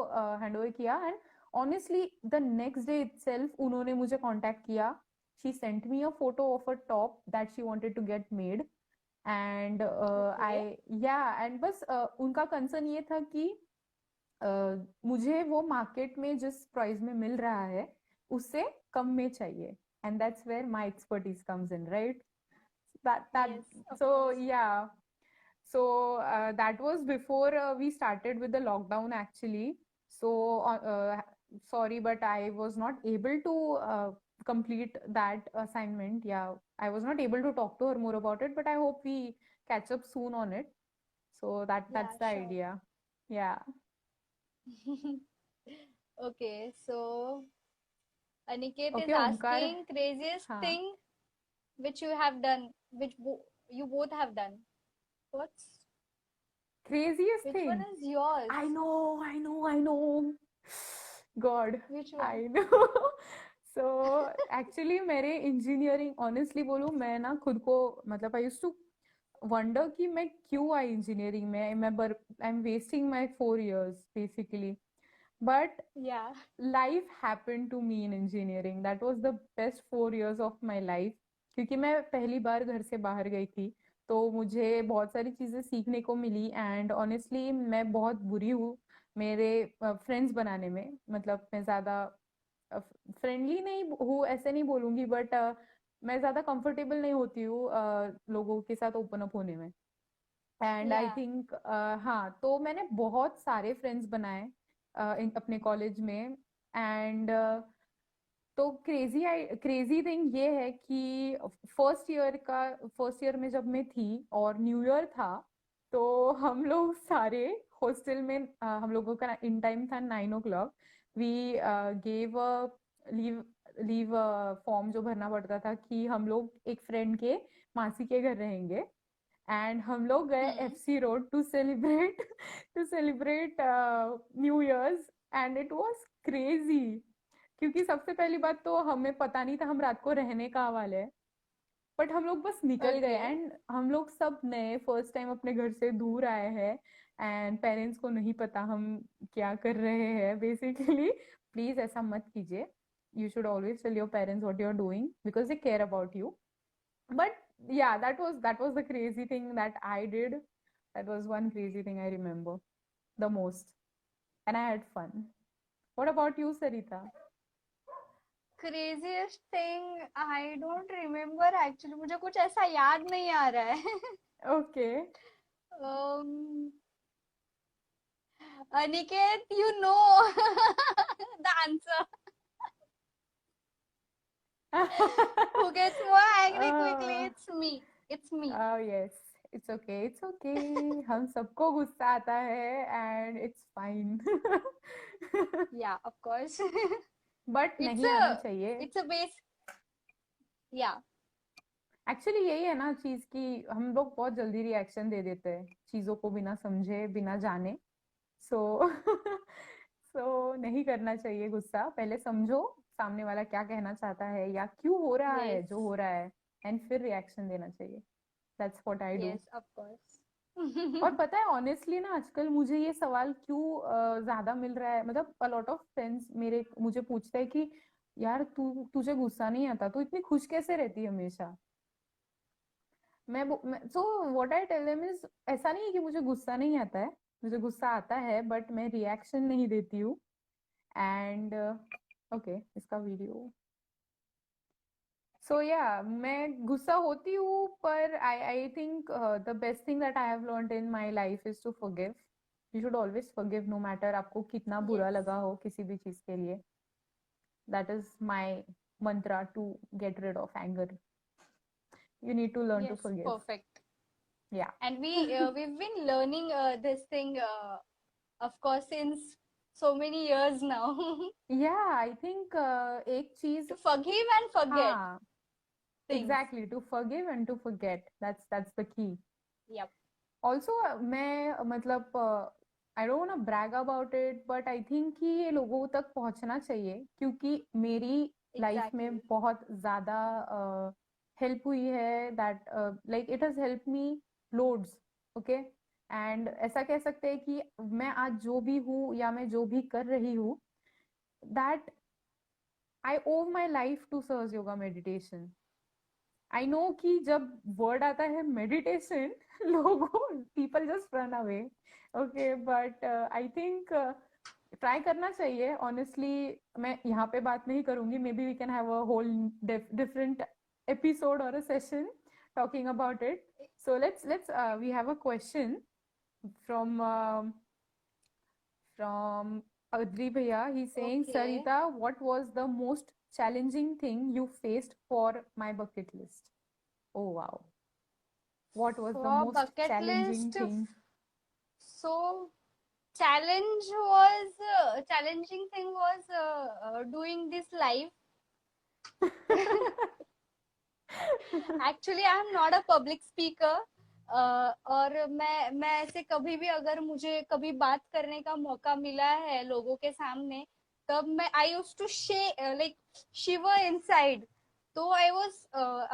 हैंड ओवर किया, and honestly the next day itself उन्होंने मुझे contact किया। She sent me a photo of a top that she wanted to get made, and Okay. I yeah and बस उनका कंसर्न ये था कि मुझे वो मार्केट में जिस प्राइस में मिल रहा है उससे कम में चाहिए, and that's where my expertise comes in, right? that Yes, of so course. yeah, so that was before we started with the lockdown actually. So sorry, but I was not able to complete that assignment. Yeah, I was not able to talk to her more about it, but I hope we catch up soon on it. So Yeah, that's the sure. idea. Yeah. Okay, so Aniket is okay Omkar. asking craziest हाँ. thing which you have done, which you both have done. What's Craziest which one thing. is yours? I know. God, Which one? I know. So actually मेरे engineering honestly बोलूँ मैं ना खुद को मतलब आई used to wonder कि मैं क्यों आई इंजीनियरिंग में मैं I am wasting my 4 years basically. But Yeah. life happened to me in engineering. That was the best 4 years of my life. क्योंकि मैं पहली बार घर से बाहर गई थी तो मुझे बहुत सारी चीज़ें सीखने को मिली एंड ऑनेस्टली मैं बहुत बुरी हूँ मेरे फ्रेंड्स बनाने में. मतलब मैं ज़्यादा फ्रेंडली नहीं हूँ ऐसे नहीं बोलूँगी बट मैं ज़्यादा कंफर्टेबल नहीं होती हूँ लोगों के साथ ओपन अप होने में. And I Yeah. थिंक हाँ तो मैंने बहुत सारे फ्रेंड्स बनाए अपने कॉलेज में. एंड तो क्रेजी थिंग ये है कि फर्स्ट ईयर में जब मैं थी और न्यू ईयर था तो हम लोग सारे हॉस्टल में हम लोगों का इन टाइम था 9 o'clock. We gave leave leave form जो भरना पड़ता था कि हम लोग एक फ्रेंड के मासी के घर रहेंगे. एंड हम लोग गए Hmm. FC road to celebrate New Year's. And it was crazy क्योंकि सबसे पहली बात तो हमें पता नहीं था हम रात को रहने कहाँ वाले हैं. बट हम लोग बस निकल गए Okay. एंड हम लोग सब नए फर्स्ट टाइम अपने घर से दूर आए हैं एंड पेरेंट्स को नहीं पता हम क्या कर रहे हैं बेसिकली. प्लीज ऐसा मत कीजिए. You should always tell your parents what you are doing because they care about you. But yeah, that was the crazy thing that I did. That was one crazy thing I remember the most, and I had fun. What about you, Sarita? Craziest thing I don't remember actually. मुझे कुछ ऐसा याद नहीं आ रहा है. Okay. um, Aniket, you know the answer. Who gets more angry quickly? uh, It's me. It's me. oh yes, it's okay. It's okay. हम सबको गुस्सा आता है and it's fine. Yeah, of course. But It's नहीं आना a चाहिए. it's a base. Yeah. Actually यही है ना चीज कि हम लोग बहुत जल्दी रिएक्शन दे देते हैं चीजों को बिना समझे बिना जाने. सो सो नहीं करना चाहिए गुस्सा. पहले समझो सामने वाला क्या कहना चाहता है या क्यों हो रहा है Yes. जो हो रहा है एंड फिर रिएक्शन देना चाहिए. That's what I do. Yes, of course. और पता है ऑनेस्टली ना आजकल मुझे ये सवाल क्यों ज्यादा मिल रहा है. मतलब अ लॉट ऑफ फ्रेंड्स मेरे मुझे पूछते हैं कि यार तुझे गुस्सा नहीं आता तू इतनी खुश कैसे रहती है हमेशा. मैं so what I tell them is ऐसा नहीं है कि मुझे गुस्सा नहीं आता है. मुझे गुस्सा आता है बट मैं रिएक्शन नहीं देती हूँ. एंड ओके इसका वीडियो. सो या मैं गुस्सा होती हूँ पर I I think the best thing that I have learned in my life is to forgive. You should always forgive no matter आपको कितना बुरा Yes. लगा हो किसी भी चीज के लिए. That is my mantra to get rid of anger. You need to learn to Yes, forgive. perfect. Yeah. And we've been learning this thing, of course, since so many years now. या I think एक चीज. To forgive and forget हाँ. things. Exactly, to forgive and to forget. That's the key. Yep. Also, मैं मतलब I don't want to brag about it but I think कि ये लोगों तक पहुंचना चाहिए क्योंकि मेरी लाइफ में Exactly. बहुत ज्यादा हेल्प हुई है. That like it has help me loads. Okay. And ऐसा कह सकते हैं कि मैं आज जो भी हूँ या मैं जो भी कर रही हूँ that I owe my life to search yoga meditation. I know कि जब वर्ड आता है मेडिटेशन लोगों people just run away. Okay but I think try करना चाहिए ऑनेस्टली. मैं यहाँ पे बात नहीं करूंगी. Maybe we can have a whole different episode और a session talking about it. So let's we have a question from from Adri Bhaiya. He's saying, Okay. Sarita, what was the most challenging thing you faced for my bucket list? Oh wow. What was the For most bucket challenging list, thing? so challenging thing was doing this live. Actually, I am not a public speaker. और मैं ऐसे कभी भी अगर मुझे कभी बात करने का मौका मिला है लोगों के सामने, तब मैं I used to like shiver inside. तो आई वाज,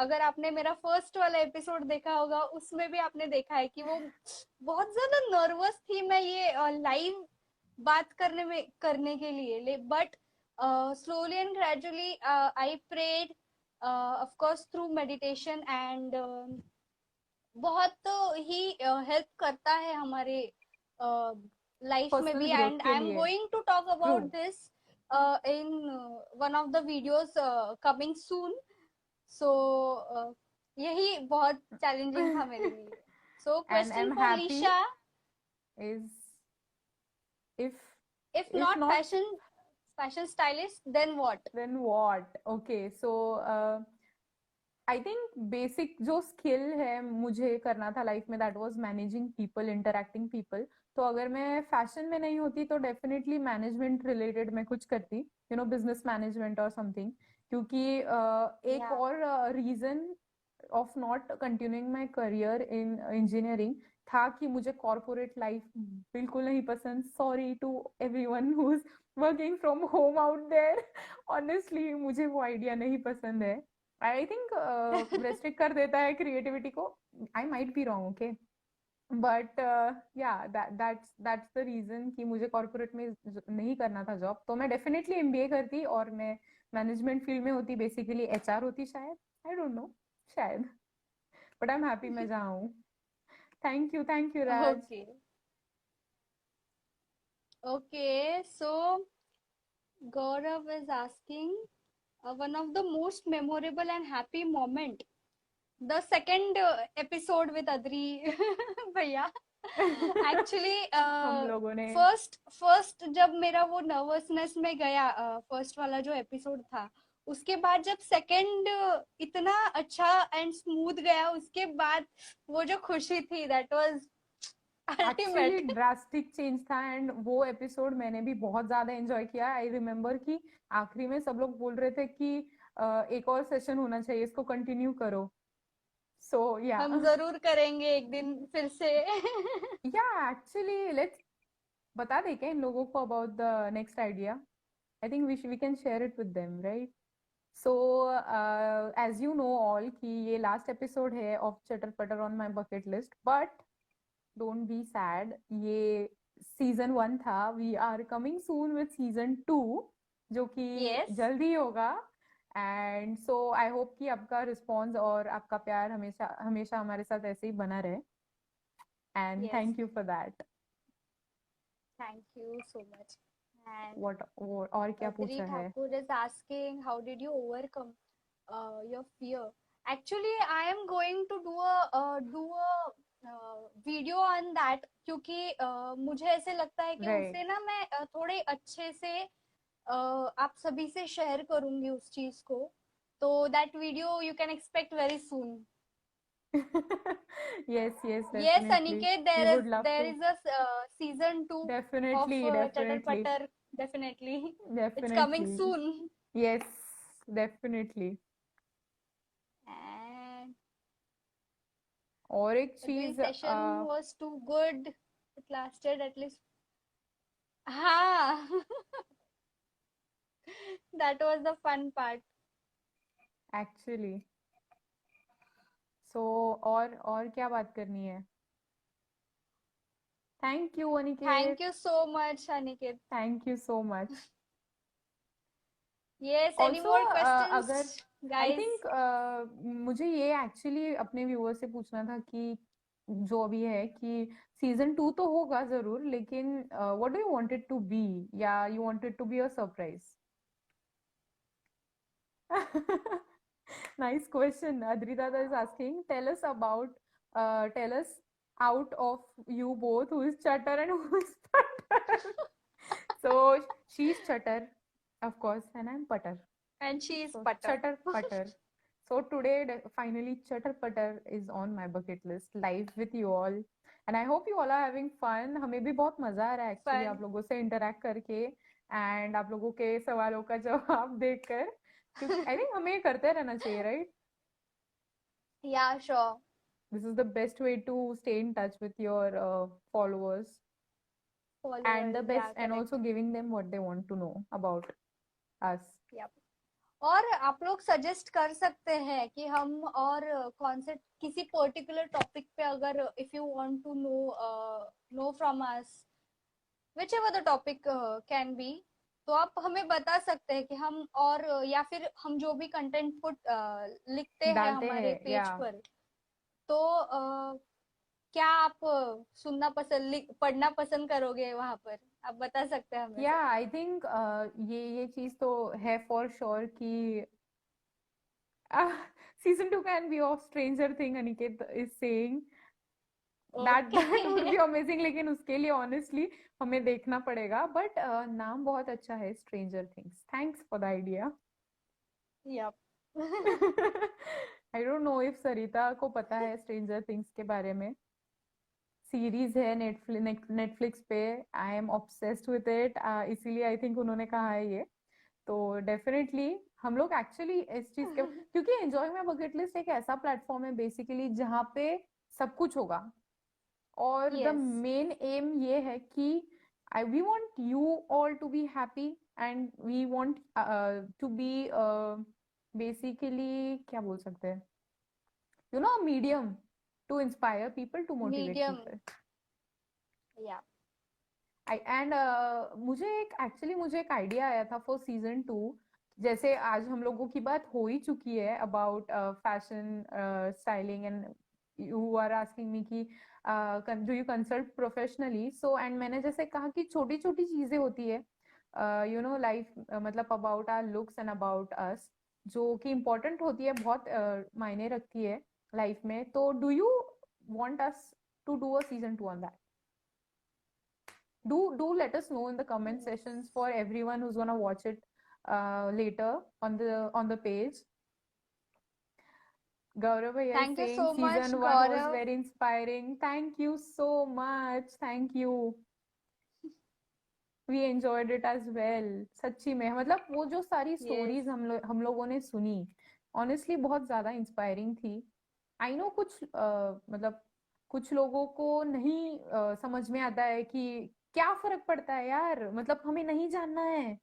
अगर आपने मेरा फर्स्ट वाला एपिसोड देखा होगा, उसमें भी आपने देखा है कि वो बहुत ज्यादा नर्वस थी मैं ये लाइव बात करने के लिए. But slowly and gradually I prayed, of course through meditation, and बहुत ही हेल्प करता है हमारे लाइफ में पर्सनल भी. ग्रोथ एंड के आई एम लिए going to talk true about this in one of the videos coming soon. So यही बहुत चैलेंजिंग था मेरे लिए. So and I question am for happy Leesha, is if if if not not fashion stylist, then what? then what? Okay, so I think basic जो skill है मुझे करना था लाइफ में, that was managing people, interacting people. तो अगर मैं fashion में नहीं होती तो डेफिनेटली मैनेजमेंट रिलेटेड मैं कुछ करती, यू नो, बिजनेस मैनेजमेंट और समथिंग. क्योंकि एक Yeah. और reason of not continuing my career in engineering था कि मुझे कॉर्पोरेट लाइफ बिल्कुल नहीं पसंद. Sorry to everyone who is working from home out there, honestly मुझे वो आइडिया नहीं पसंद है. आई थिंक रेस्ट्रिक्ट कर देता है क्रिएटिविटी को. I might be wrong, okay, but या दैट्स द रीजन कि मुझे कॉर्पोरेट में नहीं करना था जॉब. तो मैं डेफिनेटली एमबीए करती और मैं मैनेजमेंट फील्ड में होती, बेसिकली एचआर होती शायद, आई डोंट नो, शायद. बट आई एम हैप्पी मैं जहाँ हूँ. Thank you Raj. Okay, so Gaurav is asking one of the most memorable and happy moment. The second episode with Adri भैया. Actually, हम लोगों ने first जब मेरा वो nervousness में गया, first वाला जो episode था, उसके बाद जब second इतना अच्छा and smooth गया, उसके बाद वो जो खुशी थी, that was actually ultimate. Drastic change था. एंड वो एपिसोड मैंने भी बहुत ज्यादा एंजॉय किया. आई रिमेम्बर कि आखिरी में सब लोग बोल रहे थे कि एक और सेशन होना चाहिए, इसको कंटिन्यू करो. सो या हम जरूर करेंगे एक दिन फिर से. या एक्चुअली लेट्स बता दे क्या इन लोगों को about the next idea. I think we can share it with them, right? So as you know all कि ये लास्ट एपिसोड है of chatter patter on my bucket list. But don't be sad, ये season 1 था. We are coming soon with season 2 जो कि Yes. जल्दी होगा. And so I hope कि आपका रिस्पॉन्स और आपका प्यार हमेशा हमेशा हमारे साथ ऐसे ही बना रहे. And Yes. Thank you for that. Thank you so much. And what और क्या Adri पूछा है? Thakur is asking, how did you overcome your fear? Actually, I am going to do a video on that, क्योंकि मुझे ऐसे लगता है कि Right. उसे ना मैं थोड़े अच्छे से आप सभी से शेयर करूंगी उस चीज को. तो that video you can expect very soon. Yes, Yes, definitely. Aniket, We there would love is to. a season 2 of Definitely, Chatter definitely, Patter. Definitely. It's coming definitely. soon. Yes, definitely. And और एक the चीज session was too good. It lasted at least. हाँ. That was the fun part. Actually. So और क्या बात करनी है? Thank you Aniket. Thank you so much, Aniket. Thank you so much. Yes, any also more questions, अगर आई guys? Think मुझे ये actually अपने व्यूअर से पूछना था कि जो अभी है कि सीजन 2 तो होगा जरूर, लेकिन what do you wanted to be, या you wanted to be a surprise? Nice question. Adridada is asking, tell us out of you both who is Chatter and who is Putter. So she's Chatter, of course, and I'm Putter. And she is So Patter. Chatter Putter. So today, finally, Chatter Putter is on my bucket list, live with you all. And I hope you all are having fun. हमें भी बहुत मजा आ रहा है actually आप fun लोगों से interact करके एंड आप लोगों के सवालों का जवाब देकर, क्योंकि आई थिंक हमें ये करते रहना चाहिए, राइट? या sure This is the best way to stay in touch with your followers, and the followers best, या and also correct giving them what they want to know about us. या और आप लोग सजेस्ट कर सकते हैं कि हम और कौन से किसी पर्टिकुलर टॉपिक पे अगर if you want to know from us whichever the topic can be तो आप हमें बता सकते हैं कि हम और या फिर हम जो भी कंटेंट पुट लिखते हैं डालते हमारे हैं या पेज पर तो क्या आप सुनना पसंद पढ़ना पसंद करोगे वहां पर आप बता सकते हैं हमें या सब आई थिंक ये चीज तो है फॉर श्योर कि season 2 can be of Stranger Thing, Aniket is saying okay that would be amazing, लेकिन उसके लिए honestly हमें देखना पड़ेगा, but नाम बहुत अच्छा है, Stranger Things. Thanks for the idea. Yup I don't know if Sarita को पता है Stranger Things के बारे में. सीरीज है नेटफ्लिक्स पे, I am obsessed with it, इसीलिए आई थिंक उन्होंने कहा है ये. तो डेफिनेटली हम लोग एक्चुअली इस चीज के, क्योंकि एंजॉय माय बकेट लिस्ट एक ऐसा प्लेटफॉर्म है बेसिकली जहाँ पे सब कुछ होगा, और द यस मेन एम ये है कि I we want you all to be happy, and we want to be basically क्या बोल सकते हैं, you know, medium to inspire people, to motivate medium people. या एंड मुझे एक आइडिया आया था फॉर सीजन 2. जैसे आज हम लोगों की बात हो ही चुकी है about fashion styling, and you are asking me कि do you consult professionally, so and मैंने जैसे कहा कि छोटी छोटी चीजें होती है, यू नो, लाइफ, मतलब about our looks and about us, जो कि इम्पोर्टेंट होती है, बहुत मायने रखती है लाइफ में. तो do you want us to do a season 2 on that? Do let us know in the comment sessions for everyone who's gonna watch it later on the page. Gaurav bhaiya is thank you saying so much season 1 was Gaurav very inspiring. Thank you so much. Thank you. We enjoyed it as well. सच्ची में, मतलब वो जो सारी yes stories हम लोगों ने सुनी, ऑनेस्टली बहुत ज्यादा इंस्पायरिंग थी. आई नो कुछ मतलब कुछ लोगों को नहीं समझ में आता है कि क्या फर्क पड़ता है यार, मतलब हमें नहीं जानना है,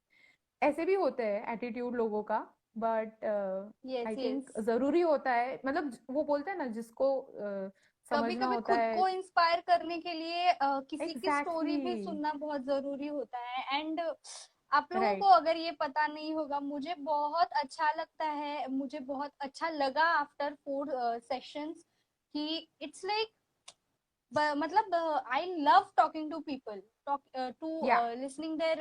ऐसे भी होते हैं एटीट्यूड लोगों का. But yes I yes think जरूरी होता है, मतलब वो बोलते हैं ना, जिसको कभी समझना कभी होता खुद है. को इंस्पायर करने के लिए किसी की स्टोरी भी एग्जैक्टली. सुनना बहुत जरूरी होता है एंड आप लोगों को राइट. अगर ये पता नहीं होगा मुझे बहुत अच्छा लगता है मुझे बहुत अच्छा लगा आफ्टर 4 सेशंस कि इट्स लाइक मतलब I love talking to people to या. Listening their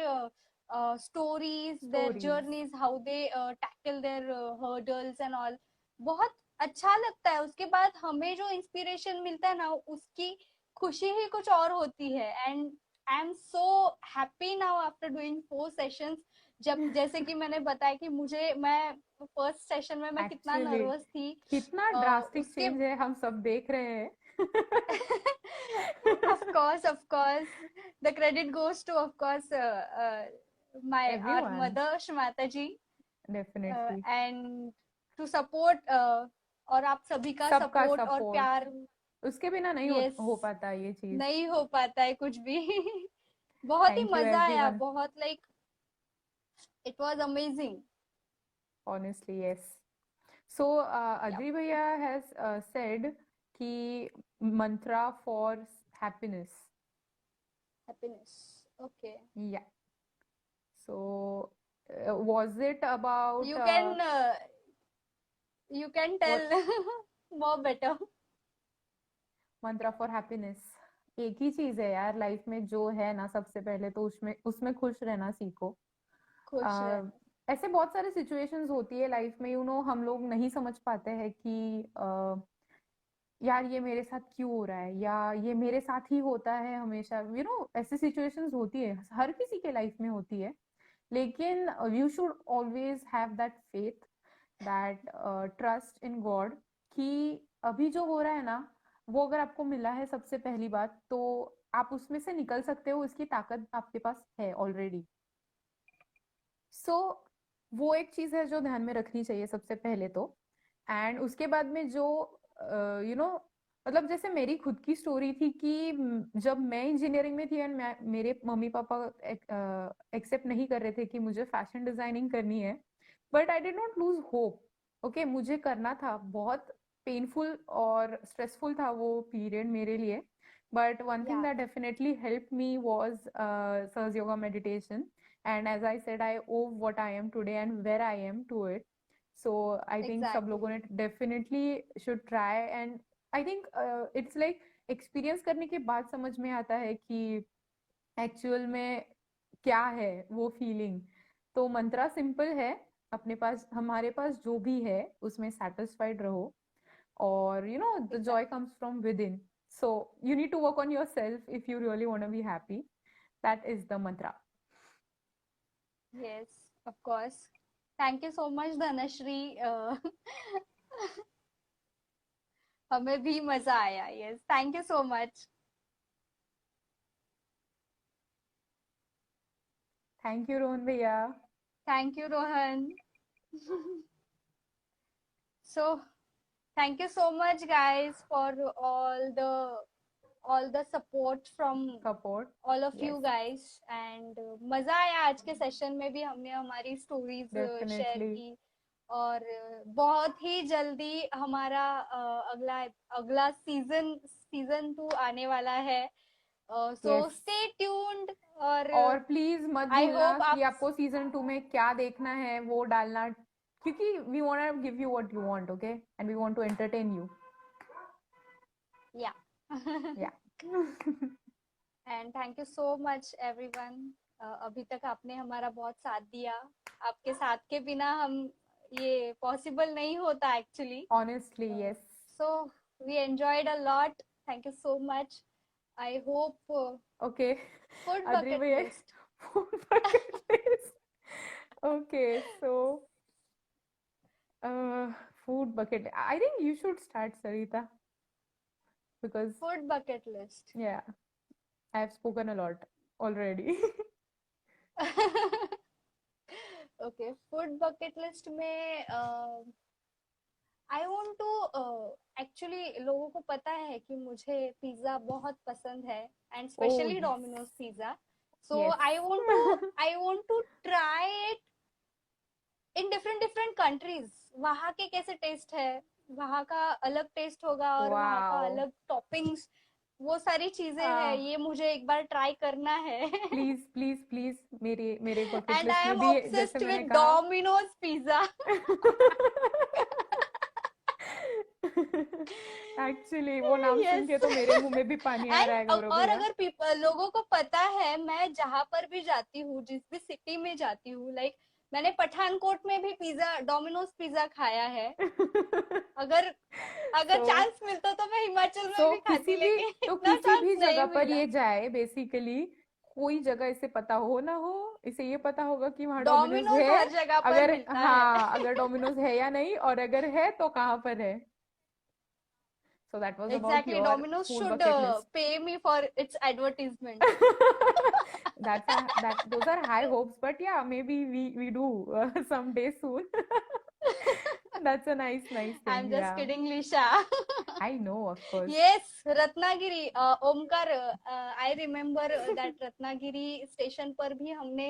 stories their stories. Journeys how they tackle their hurdles and all बहुत अच्छा लगता है उसके बाद हमें जो इंस्पिरेशन मिलता है ना उसकी खुशी ही कुछ और होती है and I am so happy now after doing 4 sessions जब जैसे कि मैंने बताया कि मैं फर्स्ट सेशन में मैं कितना एक्चुअली नर्वस थी कितना ड्रास्टिक उसके चेंज है, हम सब देख रहे हैं. of course the credit goes to of course my our Everyone, mother Shmata ji definitely. and to support और आप सभी का सबका सपोर्ट और सपोर्ट, प्यार उसके बिना नहीं यस हो पाता ये चीज. नहीं हो पाता है कुछ भी बहुत ही थैंक यू मजा आया एवरीवन. बहुत like it was amazing Honestly, yes. So yup Adri bhaiya has said कि mantra for happiness. Happiness okay Yeah. So was it about you can you can what? Tell more better mantra for happiness एक ही चीज है यार life में, जो है ना, सबसे पहले तो उसमें उसमें खुश रहना सीखो. खुश आ, रहना ऐसे बहुत सारे सिचुएशंस होती है लाइफ में, यू नो, हम लोग नहीं समझ पाते हैं कि यार ये मेरे साथ क्यों हो रहा है, या ये मेरे साथ ही होता है हमेशा, यू नो, ऐसी सिचुएशंस होती है, हर किसी के लाइफ में होती है. लेकिन you should always have that faith that trust in God कि अभी जो हो रहा है ना, वो अगर आपको मिला है सबसे पहली बात, तो आप उसमें से निकल सकते हो, उसकी ताकत आपके पास है ऑलरेडी। सो वो एक चीज है जो ध्यान में रखनी चाहिए सबसे पहले तो। एंड उसके बाद में जो मतलब जैसे मेरी खुद की स्टोरी थी कि जब मैं इंजीनियरिंग में थी एंड मेरे मम्मी पापा एक्सेप्ट नहीं कर रहे थे कि मुझे फैशन डिजाइनिंग करनी है, but I did not lose hope. Okay, मुझे करना था, बहुत पेनफुल और स्ट्रेसफुल था वो पीरियड मेरे लिए, but one thing Yeah, that definitely help me was सर्स yoga meditation. And as I said, I owe what I am today and where I am to it. So I think सब लोगों exactly. ने definitely should try. And I think it's like experience करने के बाद समझ में आता है कि एक्चुअल में क्या है वो फीलिंग। तो मंत्रा सिंपल है, अपने पास हमारे पास जो भी है उसमें सेटिस्फाइड रहो, और the joy Exactly. comes from within. So you need to work on yourself if you really want to be happy. That is the mantra. Yes, of course. Thank you so much, Dhanashri. हमें भी मजा आया. Yes, thank you so much. Thank you, Rohan भैया. Thank you, Rohan. So, thank you so much, guys, for all the support from Support. all of Yes, you guys. And मजा आया आज के session में भी, हमने हमारी स्टोरीज शेयर definitely. की. और बहुत ही जल्दी हमारा अगला अगला सीजन 2 आने वाला है. सो Yes. Stay tuned. और और प्लीज मत आई भूलना होप कि आप. आपको सीजन 2 में क्या देखना है वो डालना, क्योंकि we want to give you what you want, okay, and we want to entertain you. Yeah. Yeah. And thank you so much everyone. अभी तक आपने हमारा बहुत साथ दिया. आपके साथ के बिना हम ये पॉसिबल नहीं होता actually. Honestly, yes. So we enjoyed a lot. Thank you so much. I hope. Okay. Food Adri bucket भैया, list. food bucket list. Okay, so uh food bucket. I think you should start, Sarita, because food bucket list. yeah, I have spoken a lot already. Okay, food bucket list में आई want to actually, लोगों को पता है कि मुझे pizza बहुत पसंद है, and Oh, specially yes. Domino's pizza. So Yes. I want to try it in different different countries. वहाँ के कैसे टेस्ट है, वहाँ का अलग टेस्ट होगा, और वहाँ का Wow. अलग टॉपिंग्स, वो सारी चीजें हैं. Ah, ये मुझे एक बार ट्राई करना है. प्लीज प्लीज प्लीज, मेरे मेरे बकेट एंड लिस्ट आई में एम भी, जैसे ऑब्सेस्ड मैंने विद कहा. Domino's pizza. एक्चुअली वो नाम सुन यस. के तो मेरे मुंह में भी पानी आ रहा है, एंड गौरव और भैया. अगर लोगों को पता है, मैं जहां पर भी जाती हूँ, जिस भी सिटी में जाती हूँ, लाइक मैंने पठानकोट में भी पिज्जा, डोमिनोज पिज्जा खाया है. अगर अगर सो चांस मिलता तो मैं हिमाचल में सो भी खाती, लेकिन इतना किसी चांस भी नहीं जगह पर मिला. ये जाए बेसिकली, कोई जगह इसे पता हो ना हो, इसे ये पता होगा कि वहाँ डोमिनोज डोमिनोज है. हर जगह पर अगर मिलता है. हाँ, अगर डोमिनोज है या नहीं, और अगर है तो कहाँ पर है. So that was about exactly, your Domino's food should bucket list. Pay me for its advertisement. Those are high hopes, but yeah, maybe we do someday soon. That's a nice I thing. Am just Yeah, kidding, Lisha. I know, of course. Yes, Ratnagiri, Omkar. I remember that Ratnagiri station पर भी हमने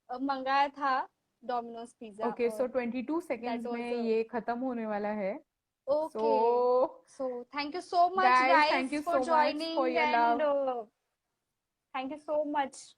मंगाया था Domino's pizza. Okay, so और 22 that seconds में was ये खत्म होने वाला है. Okay. So, so thank you so much guys, thank guys you for so much for joining, your and love. Thank you so much.